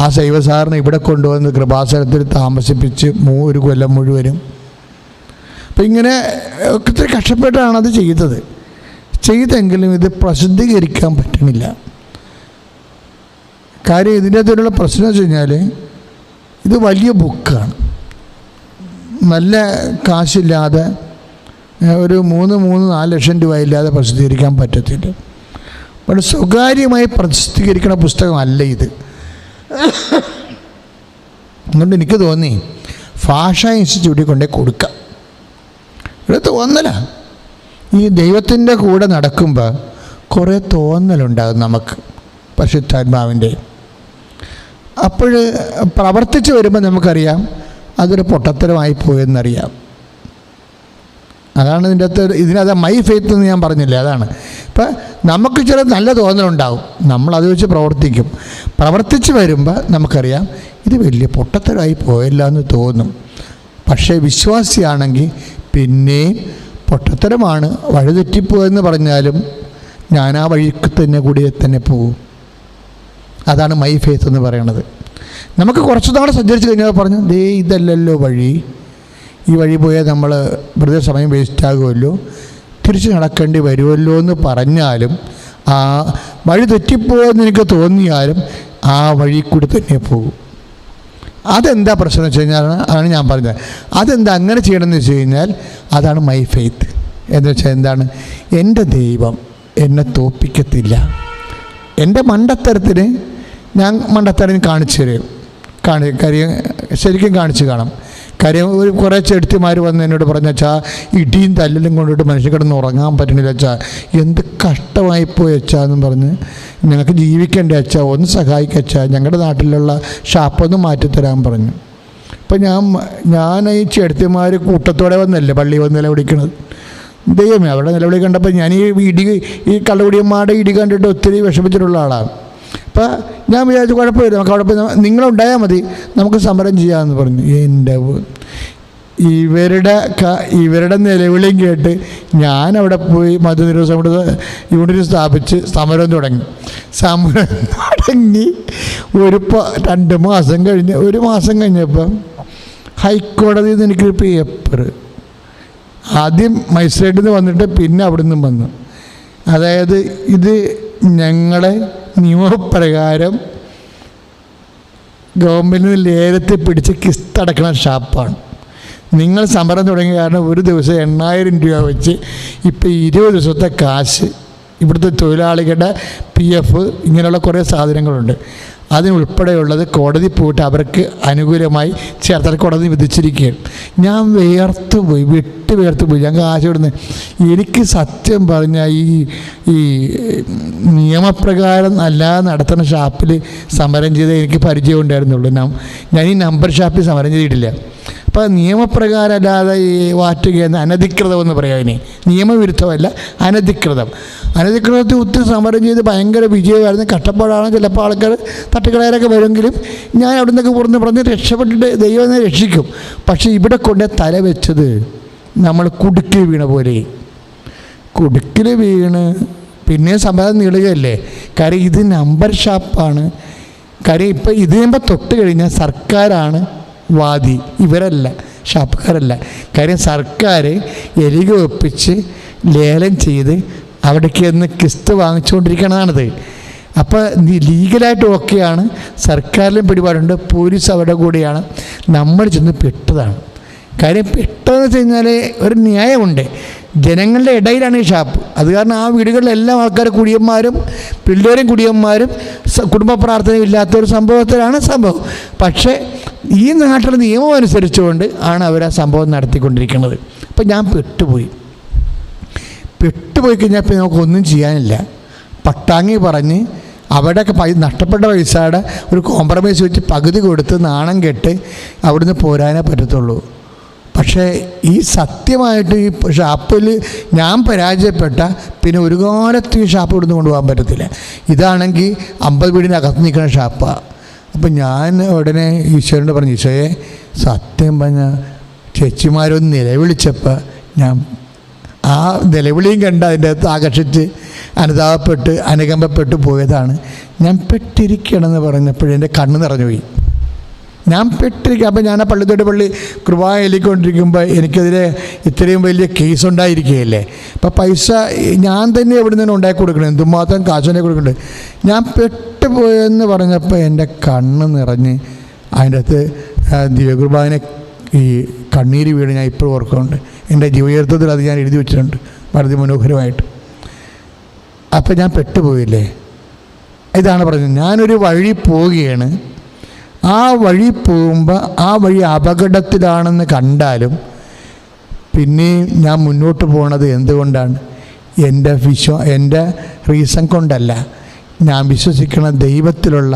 ആ ശൈവസാറിനെ ഇവിടെ കൊണ്ടുവന്ന് കൃപാസനത്തിൽ താമസിപ്പിച്ച് 1 കൊല്ലം മുഴുവനും. അപ്പം ഇങ്ങനെ ഒത്തിരി കഷ്ടപ്പെട്ടാണ് അത് ചെയ്തെങ്കിലും ഇത് പ്രസിദ്ധീകരിക്കാൻ പറ്റണില്ല. കാര്യം ഇതിൻ്റെ അകത്തുള്ള പ്രശ്നം വെച്ച് കഴിഞ്ഞാൽ ഇത് വലിയ ബുക്കാണ്, നല്ല കാശില്ലാതെ ഒരു 3-4 ലക്ഷം രൂപ ഇല്ലാതെ പ്രസിദ്ധീകരിക്കാൻ പറ്റത്തില്ല. പക്ഷേ സ്വകാര്യമായി പ്രസിദ്ധീകരിക്കുന്ന പുസ്തകമല്ല ഇത്. അതുകൊണ്ട് എനിക്ക് തോന്നി ഭാഷാ ഇൻസ്റ്റിറ്റ്യൂട്ടിൽ കൊണ്ടേ കൊടുക്കാം. ഇവിടെ തോന്നല, ഈ ദൈവത്തിൻ്റെ കൂടെ നടക്കുമ്പോൾ കുറേ തോന്നലുണ്ടാകും നമുക്ക് പരിശുദ്ധാത്മാവിൻ്റെ. അപ്പോൾ പ്രവർത്തിച്ച് വരുമ്പോൾ നമുക്കറിയാം അതൊരു പൊട്ടത്തരമായി പോയെന്നറിയാം. അതാണ് ഇതിനകത്ത് മൈ ഫെയ്ത്ത് എന്ന് ഞാൻ പറഞ്ഞില്ലേ, അതാണ്. ഇപ്പം നമുക്ക് ചില നല്ല തോന്നലുണ്ടാവും, നമ്മളത് വെച്ച് പ്രവർത്തിച്ച് വരുമ്പോൾ നമുക്കറിയാം ഇത് വലിയ പൊട്ടത്തരമായി പോയല്ല എന്ന് തോന്നും. പക്ഷേ വിശ്വാസിയാണെങ്കിൽ പിന്നെയും പൊട്ടത്തരമാണ്, വഴിതെറ്റിപ്പോയെന്ന് പറഞ്ഞാലും ഞാൻ ആ വഴിക്ക് തന്നെ പോകും. അതാണ് മൈ ഫെയ്ത്ത് എന്ന് പറയണത്. നമുക്ക് കുറച്ച് നാൾ സഞ്ചരിച്ച് കഴിഞ്ഞാൽ പറഞ്ഞു, ഇതല്ലല്ലോ വഴി, ഈ വഴി പോയാൽ നമ്മൾ വെറുതെ സമയം വേസ്റ്റാകുമല്ലോ, തിരിച്ച് നടക്കേണ്ടി വരുമല്ലോ എന്ന് പറഞ്ഞാലും, ആ വഴി തെറ്റിപ്പോയെന്ന് എനിക്ക് തോന്നിയാലും ആ വഴി കൂടി തന്നെ പോകും. അതെന്താ പ്രശ്നം വെച്ച് കഴിഞ്ഞാൽ ആണ് ഞാൻ പറഞ്ഞത്. അതെന്താ അങ്ങനെ ചെയ്യണമെന്ന് വെച്ച് കഴിഞ്ഞാൽ അതാണ് മൈ ഫെയ്ത്ത് എന്ന് വെച്ചാൽ എന്താണ്, എൻ്റെ ദൈവം എന്നെ തോൽപ്പിക്കത്തില്ല. എൻ്റെ മണ്ടത്തരത്തിന് ഞാൻ മണ്ടത്തരം കാണിച്ചു തരും, കാര്യം ശരിക്കും കാണിച്ച് കാണാം. കാര്യം കുറേ ചെടുത്തിമാർ വന്ന് എന്നോട് പറഞ്ഞാൽ ഇടിയും തല്ലിലും കൊണ്ടിട്ട് മനുഷ്യ കിടന്ന് ഉറങ്ങാൻ പറ്റണില്ല അച്ഛാ, എന്ത് കഷ്ടമായിപ്പോയി അച്ഛാ എന്നും പറഞ്ഞ്, ഞങ്ങൾക്ക് ജീവിക്കേണ്ട അച്ഛാ, ഒന്ന് സഹായിക്കച്ചാ, ഞങ്ങളുടെ നാട്ടിലുള്ള ഷാപ്പൊന്ന് മാറ്റിത്തരാൻ പറഞ്ഞു. അപ്പം ഞാൻ ഈ ചെടുത്തിമാർ കൂട്ടത്തോടെ വന്നല്ലേ പള്ളി വന്ന് നിലവിളിക്കണത്. ദൈവമേ, അവിടെ നിലവിളി കണ്ടപ്പോൾ ഞാൻ ഈ കള്ളുകുടിയന്മാരുടെ ഇടി കണ്ടിട്ട് ഒത്തിരി വിഷമിച്ചിട്ടുള്ള ആളാണ്. അപ്പം ഞാൻ വിചാരിച്ചു കുഴപ്പമില്ല, നമുക്ക് അവിടെ പോയി നിങ്ങളുണ്ടായാൽ മതി, നമുക്ക് സമരം ചെയ്യാമെന്ന് പറഞ്ഞു. എൻ്റെ ഇവരുടെ നിലവിളിയും കേട്ട് ഞാനവിടെ പോയി മധുനിരോധ യൂണിറ്റ് സ്ഥാപിച്ച് സമരം തുടങ്ങി. ഒരു 2 മാസം കഴിഞ്ഞ്, 1 മാസം കഴിഞ്ഞപ്പം ഹൈക്കോടതിയിൽ നിന്ന് എനിക്കൊരു പേപ്പർ, ആദ്യം മജിസ്ട്രേറ്റിൽ നിന്ന് വന്നിട്ട് പിന്നെ അവിടെ നിന്നും വന്നു. അതായത് ഇത് ഞങ്ങളെ നിയമപ്രകാരം ഗവൺമെൻറ്റിന് ലേലത്തിൽ പിടിച്ച് കിസ്തടക്കണ ഷാപ്പാണ്. നിങ്ങൾ സമരം തുടങ്ങിയ കാരണം ഒരു ദിവസം 8000 രൂപ വെച്ച് ഇപ്പോൾ 20 ദിവസത്തെ കാശ് ഇവിടുത്തെ തൊഴിലാളികളുടെ PF ഇങ്ങനെയുള്ള കുറേ സാധനങ്ങളുണ്ട്, അതിനുൾപ്പെടെയുള്ളത് കോടതി പോയിട്ട് അവർക്ക് അനുകൂലമായി ചേർത്തല കോടതി വിധിച്ചിരിക്കുകയാണ്. ഞാൻ വിയർത്തുപോയി. ഞാൻ കാശ് വിടുന്നത്. എനിക്ക് സത്യം പറഞ്ഞാൽ ഈ നിയമപ്രകാരം അല്ലാതെ നടത്തുന്ന ഷാപ്പിൽ സമരം ചെയ്ത് എനിക്ക് പരിചയം ഉണ്ടായിരുന്നുള്ളൂ. ഞാൻ ഈ നമ്പർ ഷാപ്പിൽ സമരം ചെയ്തിട്ടില്ല. അപ്പോൾ നിയമപ്രകാരം അല്ലാതെ ഈ വാറ്റുകയെന്ന് അനധികൃതമെന്ന് പറയാം. ഇനി നിയമവിരുദ്ധമല്ല, അനധികൃതത്തിൽ ഒത്തിരി സമരം ചെയ്ത് ഭയങ്കര വിജയമായിരുന്നു. കഷ്ടപ്പാടാണ്, ചിലപ്പോൾ ആൾക്കാർ തട്ടിക്കളയാനൊക്കെ വരുമെങ്കിലും ഞാൻ അവിടെ നിന്നൊക്കെ പറഞ്ഞ് രക്ഷപ്പെട്ടിട്ട് ദൈവം എന്നെ രക്ഷിക്കും. പക്ഷേ ഇവിടെ കൊണ്ട് തല വെച്ചത് നമ്മൾ കുടുക്കിൽ വീണ പോലെ, കുടുക്കിൽ വീണ് പിന്നെ സമരം നീളുകയല്ലേ. കാര്യം ഇത് നമ്പർ ഷാപ്പാണ്. കാര്യം ഇപ്പം ഇത് കഴിയുമ്പോൾ തൊട്ട് കഴിഞ്ഞാൽ സർക്കാരാണ് വാദി, ഇവരല്ല. ഷാപ്പുകാരല്ല. കാര്യം സർക്കാർ എലിക ഒപ്പിച്ച് ലേലം ചെയ്ത് അവിടേക്ക് ഒന്ന് കിസ്ത് വാങ്ങിച്ചുകൊണ്ടിരിക്കണതാണിത്. അപ്പോൾ ലീഗലായിട്ട് ഓക്കെയാണ്, സർക്കാരിലും പിടിപാടുണ്ട്, പോലീസ് അവരുടെ കൂടെയാണ്. നമ്മൾ ചെന്ന് പെട്ടതാണ്. കാര്യം പെട്ടതെന്ന് വെച്ച് കഴിഞ്ഞാൽ ഒരു ന്യായമുണ്ട്. ജനങ്ങളുടെ ഇടയിലാണ് ഈ ഷാപ്പ്. അത് കാരണം ആ വീടുകളിലെല്ലാം ആൾക്കാർ കുടിയന്മാരും പിള്ളേരും കുടിയന്മാരും കുടുംബ പ്രാർത്ഥനയും ഇല്ലാത്ത ഒരു സംഭവത്തിലാണ് സംഭവം. പക്ഷേ ഈ നാട്ടിലെ നിയമം അനുസരിച്ചുകൊണ്ട് ആണ് അവർ ആ സംഭവം നടത്തിക്കൊണ്ടിരിക്കുന്നത്. അപ്പം ഞാൻ പെട്ടുപോയി കഴിഞ്ഞാൽ പിന്നെ നമുക്കൊന്നും ചെയ്യാനില്ല. പട്ടാങ്ങി പറഞ്ഞ് അവിടെയൊക്കെ നഷ്ടപ്പെട്ട പൈസയുടെ ഒരു കോംപ്രമൈസ് വെച്ച് പകുതി കൊടുത്ത് നാണം കെട്ട് അവിടുന്ന് പോരാനേ പറ്റത്തുള്ളൂ. പക്ഷേ ഈ സത്യമായിട്ട് ഈ ഷാപ്പിൽ ഞാൻ പരാജയപ്പെട്ട പിന്നെ ഒരു കാലത്ത് ഈ ഷാപ്പ് ഇവിടുന്ന് കൊണ്ടുപോകാൻ പറ്റത്തില്ല. ഇതാണെങ്കിൽ 50 വീടിനകത്ത് നിൽക്കുന്ന ഷാപ്പാണ്. അപ്പം ഞാൻ ഉടനെ ഈശോയോട് പറഞ്ഞു, ഈശോയെ സത്യം പറഞ്ഞ ചേച്ചിമാരൊന്ന് നിലവിളിച്ചപ്പോൾ ഞാൻ ആ നിലവിളിയും കണ്ട് അതിൻ്റെ അകത്ത് ആകർഷിച്ച് അനുതാപപ്പെട്ട് അനുകമ്പപ്പെട്ട് പോയതാണ്. ഞാൻ പെട്ടിരിക്കണമെന്ന് പറഞ്ഞപ്പോഴെൻ്റെ കണ്ണ് നിറഞ്ഞുപോയി. ഞാൻ പെട്ടിരിക്കുക. അപ്പം ഞാൻ ആ പള്ളിത്തോട്ട് പള്ളി കൃപ എല്ലിക്കൊണ്ടിരിക്കുമ്പോൾ എനിക്കെതിരെ ഇത്രയും വലിയ കേസ് ഉണ്ടായിരിക്കുകയല്ലേ. അപ്പം പൈസ ഞാൻ തന്നെ എവിടെ നിന്ന് ഉണ്ടാക്കി കൊടുക്കണം, എന്തുമാത്രം കാശുണ്ടാക്കി കൊടുക്കുന്നുണ്ട്. ഞാൻ പെട്ടുപോയെന്ന് പറഞ്ഞപ്പോൾ എൻ്റെ കണ്ണ് നിറഞ്ഞ് അതിൻ്റെ അകത്ത് ദിവ്യകുർബാനെ ഈ കണ്ണീര് വീട് ഞാൻ ഇപ്പോൾ ഓർക്കുന്നുണ്ട്. എൻ്റെ ജീവചരിത്രത്തിൽ അത് ഞാൻ എഴുതി വെച്ചിട്ടുണ്ട് വളരെ മനോഹരമായിട്ട്. അപ്പം ഞാൻ പെട്ടുപോയില്ലേ. ഇതാണ് പറഞ്ഞത്, ഞാനൊരു വഴി പോവുകയാണ്. ആ വഴി പോകുമ്പോൾ ആ വഴി അപകടത്തിലാണെന്ന് കണ്ടാലും പിന്നെയും ഞാൻ മുന്നോട്ട് പോകുന്നത് എന്തുകൊണ്ടാണ്? എൻ്റെ റീസൺ കൊണ്ടല്ല, ഞാൻ വിശ്വസിക്കുന്ന ദൈവത്തിലുള്ള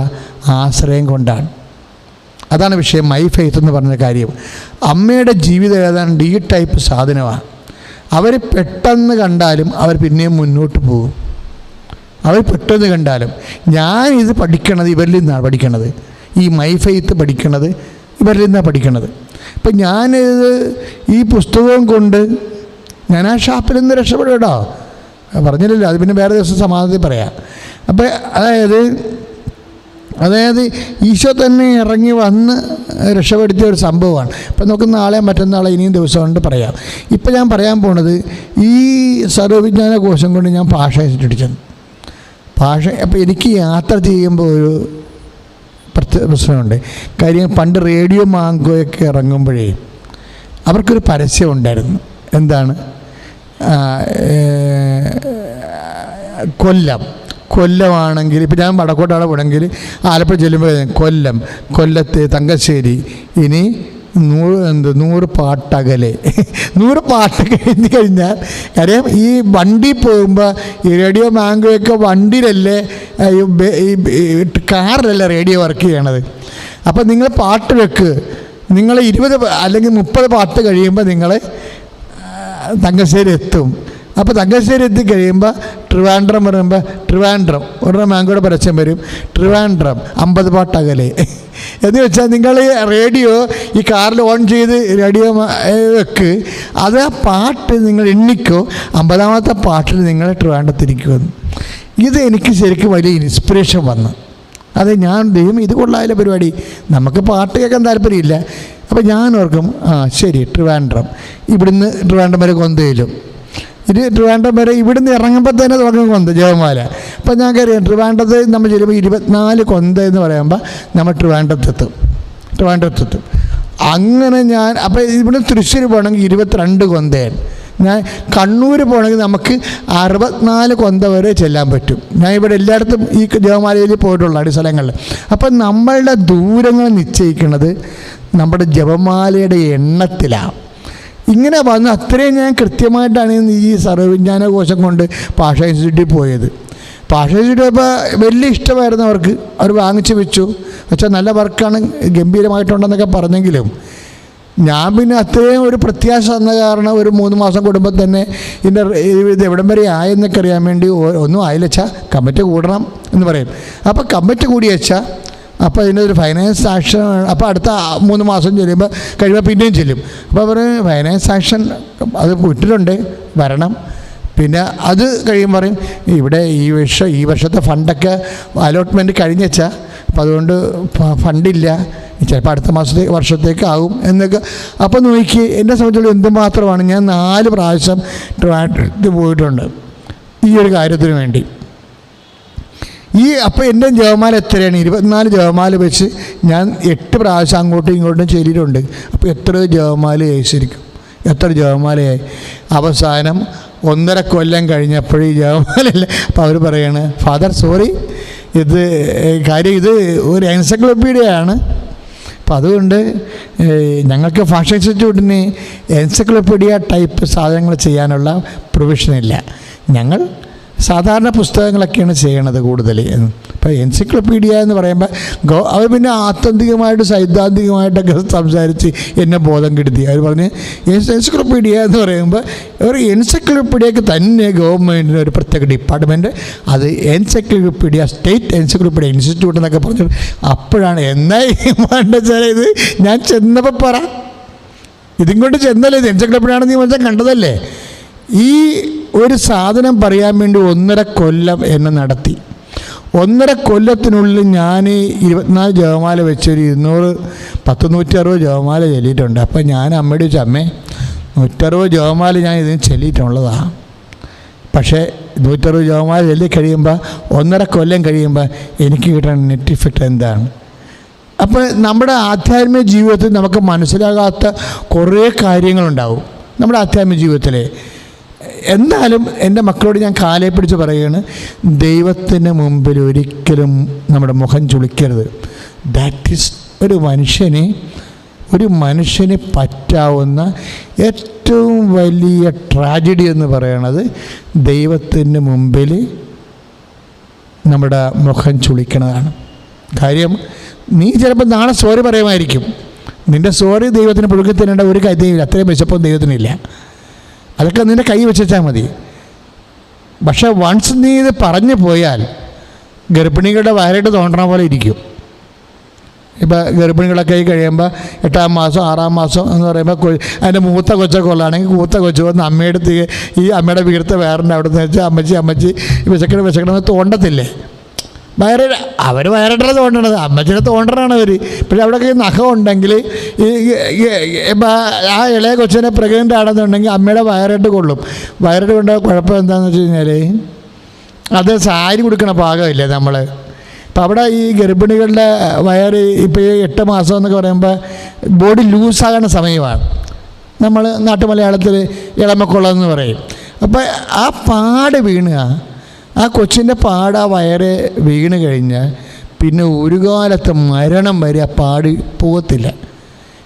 ആശ്രയം കൊണ്ടാണ്. അതാണ് വിഷയം. മൈ ഫെയ്ത്ത് എന്ന് പറഞ്ഞ കാര്യം. അമ്മയുടെ ജീവിതം ഏതാണ്ട് ഈ ടൈപ്പ് സാധനമാണ്. അവർ പെട്ടെന്ന് കണ്ടാലും അവർ പിന്നെയും മുന്നോട്ട് പോകും. അവർ പെട്ടെന്ന് കണ്ടാലും ഞാൻ ഇത് പഠിക്കണത് ഇവരിൽ നിന്നാണ് പഠിക്കണത്. ഈ മൈ ഫെയ്ത്ത് പഠിക്കണത് ഇവരിൽ നിന്നാണ് പഠിക്കണത്. അപ്പം ഞാനിത് ഈ പുസ്തകവും കൊണ്ട് ഞാൻ ആ ഷാപ്പിൽ നിന്ന് രക്ഷപ്പെടും കേട്ടോ. പറഞ്ഞില്ലല്ലോ, അത് പിന്നെ വേറെ ദിവസം സമാധാനത്തിൽ പറയാം. അപ്പം അതായത് ഈശോ തന്നെ ഇറങ്ങി വന്ന് രക്ഷപ്പെടുത്തിയ ഒരു സംഭവമാണ്. അപ്പം നമുക്ക് നാളെ മറ്റന്നാളെ ഇനിയും ദിവസം കൊണ്ട് പറയാം. ഇപ്പം ഞാൻ പറയാൻ പോണത് ഈ സർവ്വവിജ്ഞാന കോശം കൊണ്ട് ഞാൻ ഭാഷ ഇൻസ്റ്റിറ്റ്യൂട്ട് അപ്പം എനിക്ക് യാത്ര ചെയ്യുമ്പോൾ ഒരു പ്രശ്നമുണ്ട്. കാര്യം പണ്ട് റേഡിയോ മാങ്കോയൊക്കെ ഇറങ്ങുമ്പോഴേ അവർക്കൊരു പരസ്യം ഉണ്ടായിരുന്നു. എന്താണ്? കൊല്ലമാണെങ്കിൽ ഇപ്പം ഞാൻ വടക്കോട്ടാണ് പോണെങ്കിൽ ആലപ്പുഴ ചെല്ലുമ്പോൾ കൊല്ലത്ത് തങ്കശ്ശേരി ഇനി 100 പാട്ടകലെ 100 പാട്ട് കഴിഞ്ഞ് കഴിഞ്ഞാൽ കാര്യം ഈ വണ്ടി പോകുമ്പോൾ ഈ റേഡിയോ മാങ്കോയൊക്കെ വണ്ടിയിലല്ലേ, കാറിലല്ലേ റേഡിയോ വർക്ക് ചെയ്യണത്. അപ്പം നിങ്ങൾ പാട്ട് വെക്ക്. നിങ്ങൾ 20 അല്ലെങ്കിൽ 30 പാട്ട് കഴിയുമ്പോൾ നിങ്ങൾ തങ്കശ്ശേരി എത്തും. അപ്പോൾ തങ്കശ്ശേരി എത്തിക്കഴിയുമ്പോൾ ട്രിവാൻഡ്രം പറയുമ്പോൾ ട്രിവാൻഡ്രം ഉടനെ മാങ്കോയുടെ പരസ്യം വരും. ട്രിവാൻഡ്രം 50 പാട്ടകലെ എന്ന് വെച്ചാൽ നിങ്ങൾ റേഡിയോ ഈ കാറിൽ ഓൺ ചെയ്ത് റേഡിയോ വെക്ക്. അത് ആ പാട്ട് നിങ്ങൾ എണ്ണിക്കോ, 50ാമത്തെ പാട്ടിൽ നിങ്ങൾ ട്രിവാൻഡ്രത്തിരിക്കുമെന്ന്. ഇത് എനിക്ക് ശരിക്കും വലിയ ഇൻസ്പിറേഷൻ വന്നു. അത് ഞാൻ ദൈവം ഇത് കൊള്ളാതില്ല പരിപാടി, നമുക്ക് പാട്ട് കേൾക്കാൻ താല്പര്യമില്ല. അപ്പോൾ ഞാൻ ഓർക്കും ശരി ട്രിവാൻഡ്രം, ഇവിടുന്ന് ട്രിവാൻഡ്രം വരെ കൊന്തയിലും, ഇത് ട്രിവാൻഡ്രം വരെ ഇവിടുന്ന് ഇറങ്ങുമ്പോൾ തന്നെ തുടങ്ങും കൊന്ത ജപമാല. അപ്പം ഞാൻ കയറിയാം ട്രിവാൻഡ്രത്ത് നമ്മൾ ചിലപ്പോൾ 24 കൊന്ത എന്ന് പറയുമ്പോൾ നമ്മൾ ട്രിവാൻഡ്രത്തെത്തും. അങ്ങനെ ഞാൻ അപ്പോൾ ഇവിടെ തൃശ്ശൂർ പോകണമെങ്കിൽ 22 കൊന്തയാണ്. ഞാൻ കണ്ണൂർ പോകണമെങ്കിൽ നമുക്ക് 64 കൊന്ത വരെ ചെല്ലാൻ പറ്റും. ഞാൻ ഇവിടെ എല്ലായിടത്തും ഈ ജപമാലയിൽ പോയിട്ടുള്ള സ്ഥലങ്ങളിൽ. അപ്പം നമ്മളുടെ ദൂരങ്ങൾ നിശ്ചയിക്കുന്നത് നമ്മുടെ ജപമാലയുടെ എണ്ണത്തിലാണ്. ഇങ്ങനെ വന്ന് അത്രയും ഞാൻ കൃത്യമായിട്ടാണ് ഈ സർവ്വവിജ്ഞാന കോശം കൊണ്ട് ഭാഷ ഇൻസ്റ്റിറ്റ്യൂട്ടിൽ പോയത്. ഭാഷ ഇൻസ്റ്റിറ്റ്യൂട്ട് ഇപ്പോൾ വലിയ ഇഷ്ടമായിരുന്നു അവർക്ക്. അവർ വാങ്ങിച്ച് വെച്ചു. പക്ഷേ നല്ല വർക്കാണ്, ഗംഭീരമായിട്ടുണ്ടെന്നൊക്കെ പറഞ്ഞെങ്കിലും ഞാൻ പിന്നെ അത്രയും ഒരു പ്രത്യാശ തന്ന കാരണം ഒരു 3 മാസം കൂടുമ്പോൾ തന്നെ ഇത് എവിടം വരെ ആയെന്നൊക്കെ അറിയാൻ വേണ്ടി ഒന്നും ആയില്ലച്ചാ കമ്മിറ്റി കൂടണം എന്ന് പറയും. അപ്പോൾ കമ്മിറ്റി കൂടി വെച്ചാൽ അപ്പോൾ അതിനൊരു ഫൈനാൻസ് ആക്ഷൻ. അപ്പോൾ അടുത്ത 3 മാസം കഴിയുമ്പോൾ പിന്നെയും ചെല്ലും. അപ്പോൾ അവർ ഫൈനാൻസ് ആക്ഷൻ അത് വിട്ടിട്ടുണ്ട്, വരണം. പിന്നെ അത് കഴിയുമ്പോൾ പറയും ഇവിടെ ഈ വർഷത്തെ ഫണ്ടൊക്കെ അലോട്ട്മെൻറ്റ് കഴിഞ്ഞാൽ അപ്പം അതുകൊണ്ട് ഫണ്ടില്ല, ചിലപ്പോൾ അടുത്ത വർഷത്തേക്ക് ആകും എന്നൊക്കെ. അപ്പോൾ നോക്കി എന്നെ സംബന്ധിച്ചുള്ള എന്തുമാത്രമാണ്. ഞാൻ 4 പ്രാവശ്യം ട്രിവാൻഡ്രത്ത് പോയിട്ടുണ്ട് ഈ ഒരു കാര്യത്തിന് വേണ്ടി. അപ്പോൾ എൻ്റെ ജപമാല എത്രയാണ്? 24 ജപമാല വെച്ച് ഞാൻ 8 പ്രാവശ്യം അങ്ങോട്ടും ഇങ്ങോട്ടും ചെല്ലിയിട്ടുണ്ട്. അപ്പോൾ എത്ര ജപമാലയായി ശരിക്കും? എത്ര ജപമാലയായി? അവസാനം 1.5 കൊല്ലം കഴിഞ്ഞപ്പോഴേ ഈ ജപമാലയില്ല. അപ്പോൾ അവർ പറയാണ്, ഫാദർ സോറി, ഇത് ഒരു എൻസൈക്ലോപ്പീഡിയയാണ്. അപ്പം അതുകൊണ്ട് ഞങ്ങൾക്ക് ഭാഷ ഇൻസ്റ്റിറ്റ്യൂട്ടിന് എൻസൈക്ലോപ്പീഡിയ ടൈപ്പ് സാധനങ്ങൾ ചെയ്യാനുള്ള പ്രൊവിഷനില്ല. ഞങ്ങൾ സാധാരണ പുസ്തകങ്ങളൊക്കെയാണ് ചെയ്യണത് കൂടുതൽ. ഇപ്പോൾ എൻസൈക്ലോപ്പീഡിയ എന്ന് പറയുമ്പോൾ അവർ പിന്നെ ആത്യന്തികമായിട്ട് സൈദ്ധാന്തികമായിട്ടൊക്കെ സംസാരിച്ച് എന്നെ ബോധം കെടുത്തി. അവർ പറഞ്ഞ് എൻസൈക്ലോപ്പീഡിയ എന്ന് പറയുമ്പോൾ ഒരു എൻസൈക്ലോപ്പീഡിയക്ക് തന്നെ ഗവൺമെൻറ്റിന് ഒരു പ്രത്യേക ഡിപ്പാർട്ട്മെൻറ്റ്, അത് എൻസൈക്ലോപ്പീഡിയ സ്റ്റേറ്റ് എൻസൈക്ലോപ്പീഡിയ ഇൻസ്റ്റിറ്റ്യൂട്ട് എന്നൊക്കെ പറഞ്ഞു. അപ്പോഴാണ് എന്നായി വേണ്ടത് ഇത് ഞാൻ ചെന്നപ്പോൾ പറ, ഇതും കൊണ്ട് ചെന്നല്ലേ, ഇത് എൻസൈക്ലോപ്പീഡിയ ആണെന്ന് മനസ്സിലാൻ കണ്ടതല്ലേ. ഈ ഒരു സാധനം പറയാൻ വേണ്ടി 1.5 കൊല്ലം എന്നെ നടത്തി. 1.5 കൊല്ലത്തിനുള്ളിൽ ഞാൻ 24 ജപമാല വെച്ചൊരു 160 ജപമാല ചൊല്ലിയിട്ടുണ്ട്. അപ്പം ഞാൻ അമ്മയോട് ചോദിച്ചു, അമ്മേ 160 ജപമാല ഞാൻ ഇതിന് ചൊല്ലിയിട്ടുള്ളതാണ്. പക്ഷേ 160 ജപമാല ചൊല്ലി കഴിയുമ്പോൾ 1.5 കൊല്ലം കഴിയുമ്പോൾ എനിക്ക് കിട്ടുന്ന നെറ്റ് ഇഫക്റ്റ് എന്താണ്? അപ്പോൾ നമ്മുടെ ആധ്യാത്മിക ജീവിതത്തിൽ നമുക്ക് മനസ്സിലാകാത്ത കുറേ കാര്യങ്ങളുണ്ടാവും നമ്മുടെ ആധ്യാത്മിക ജീവിതത്തിൽ. എന്നാലും എൻ്റെ മക്കളോട് ഞാൻ കാലേ പിടിച്ച് പറയുകയാണ്, ദൈവത്തിന് മുമ്പിൽ ഒരിക്കലും നമ്മുടെ മുഖം ചുളിക്കരുത്. ദാറ്റ് ഈസ് ഒരു മനുഷ്യന് പറ്റാവുന്ന ഏറ്റവും വലിയ ട്രാജഡി എന്ന് പറയണത് ദൈവത്തിന് മുമ്പിൽ നമ്മുടെ മുഖം ചുളിക്കണതാണ്. കാര്യം നീ ചിലപ്പോൾ നാളെ സോറി പറയുമായിരിക്കും. നിൻ്റെ സോറി ദൈവത്തിന് പുഴുക്കി തരേണ്ട ഒരു കാര്യമില്ല. അത്രയും വിശപ്പം ദൈവത്തിനില്ല. അതൊക്കെ നിൻ്റെ കൈ വെച്ചാൽ മതി. പക്ഷേ വൺസ് നീ ഇത് പറഞ്ഞു പോയാൽ ഗർഭിണികളുടെ വയറിട്ട് തോണ്ടണ പോലെ ഇരിക്കും. ഇപ്പോൾ ഗർഭിണികളൊക്കെ കഴിയുമ്പോൾ 8-ാം മാസം 6-ാം മാസം എന്ന് പറയുമ്പോൾ അതിൻ്റെ മൂത്ത കൊച്ചൊക്കെ ഉള്ളതാണെങ്കിൽ മൂത്ത കൊച്ചു വന്ന് അമ്മയുടെ ഈ അമ്മയുടെ വീർത്ത വയറിൻ്റെ അവിടെ നിന്ന് വെച്ചാൽ അമ്മച്ചി വിശക്കണമെന്ന് തോണ്ടത്തില്ലേ? അവർ വയറിട്ടത് തോണ്ടണത്, അമ്മച്ചിയുടെ തോണ്ടണാണ് അവർ. പക്ഷേ അവിടെയൊക്കെ നഖം ഉണ്ടെങ്കിൽ ആ ഇളയ കൊച്ചിനെ പ്രഗ്നൻ്റ് ആണെന്നുണ്ടെങ്കിൽ അമ്മയുടെ വയറിട്ട് കൊള്ളും. വയറിട്ട് കൊണ്ട കുഴപ്പം എന്താണെന്ന് വെച്ച് കഴിഞ്ഞാൽ അത് സാരി കൊടുക്കണ പാകമില്ലേ നമ്മൾ. അപ്പം അവിടെ ഈ ഗർഭിണികളുടെ വയറ് ഇപ്പോൾ ഈ 8 മാസം എന്നൊക്കെ പറയുമ്പോൾ ബോഡി ലൂസാകുന്ന സമയമാണ്. നമ്മൾ നാട്ടുമലയാളത്തിൽ ഇളമക്കൊള്ളെന്ന് പറയും. അപ്പോൾ ആ പാട് വീണുക, ആ കൊച്ചിൻ്റെ പാട് ആ വയറ് വീണ് കഴിഞ്ഞാൽ പിന്നെ ഒരു കാലത്ത് മരണം വരെ ആ പാട് പോകത്തില്ല.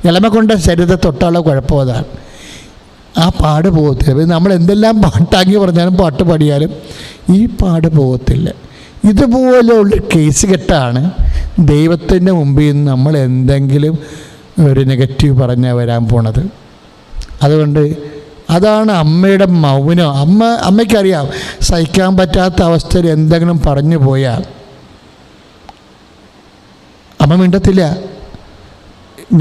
ഇളമക്കൊണ്ട് ശരീരത്തെ തൊട്ടുള്ള കുഴപ്പം അതാണ്, ആ പാട് പോകത്തില്ല. നമ്മൾ എന്തെല്ലാം പാട്ടാക്കി പറഞ്ഞാലും പാട്ട് പാടിയാലും ഈ പാട് പോകത്തില്ല. ഇതുപോലെയുള്ള കേസ് കെട്ടാണ് ദൈവത്തിൻ്റെ മുമ്പിൽ നിന്ന് നമ്മൾ എന്തെങ്കിലും ഒരു നെഗറ്റീവ് പറഞ്ഞാൽ വരാൻ പോണത്. അതുകൊണ്ട് അതാണ് അമ്മയുടെ മൗനം. അമ്മയ്ക്കറിയാം സഹിക്കാൻ പറ്റാത്ത അവസ്ഥയിൽ എന്തെങ്കിലും പറഞ്ഞു പോയാൽ അമ്മ മിണ്ടത്തില്ല.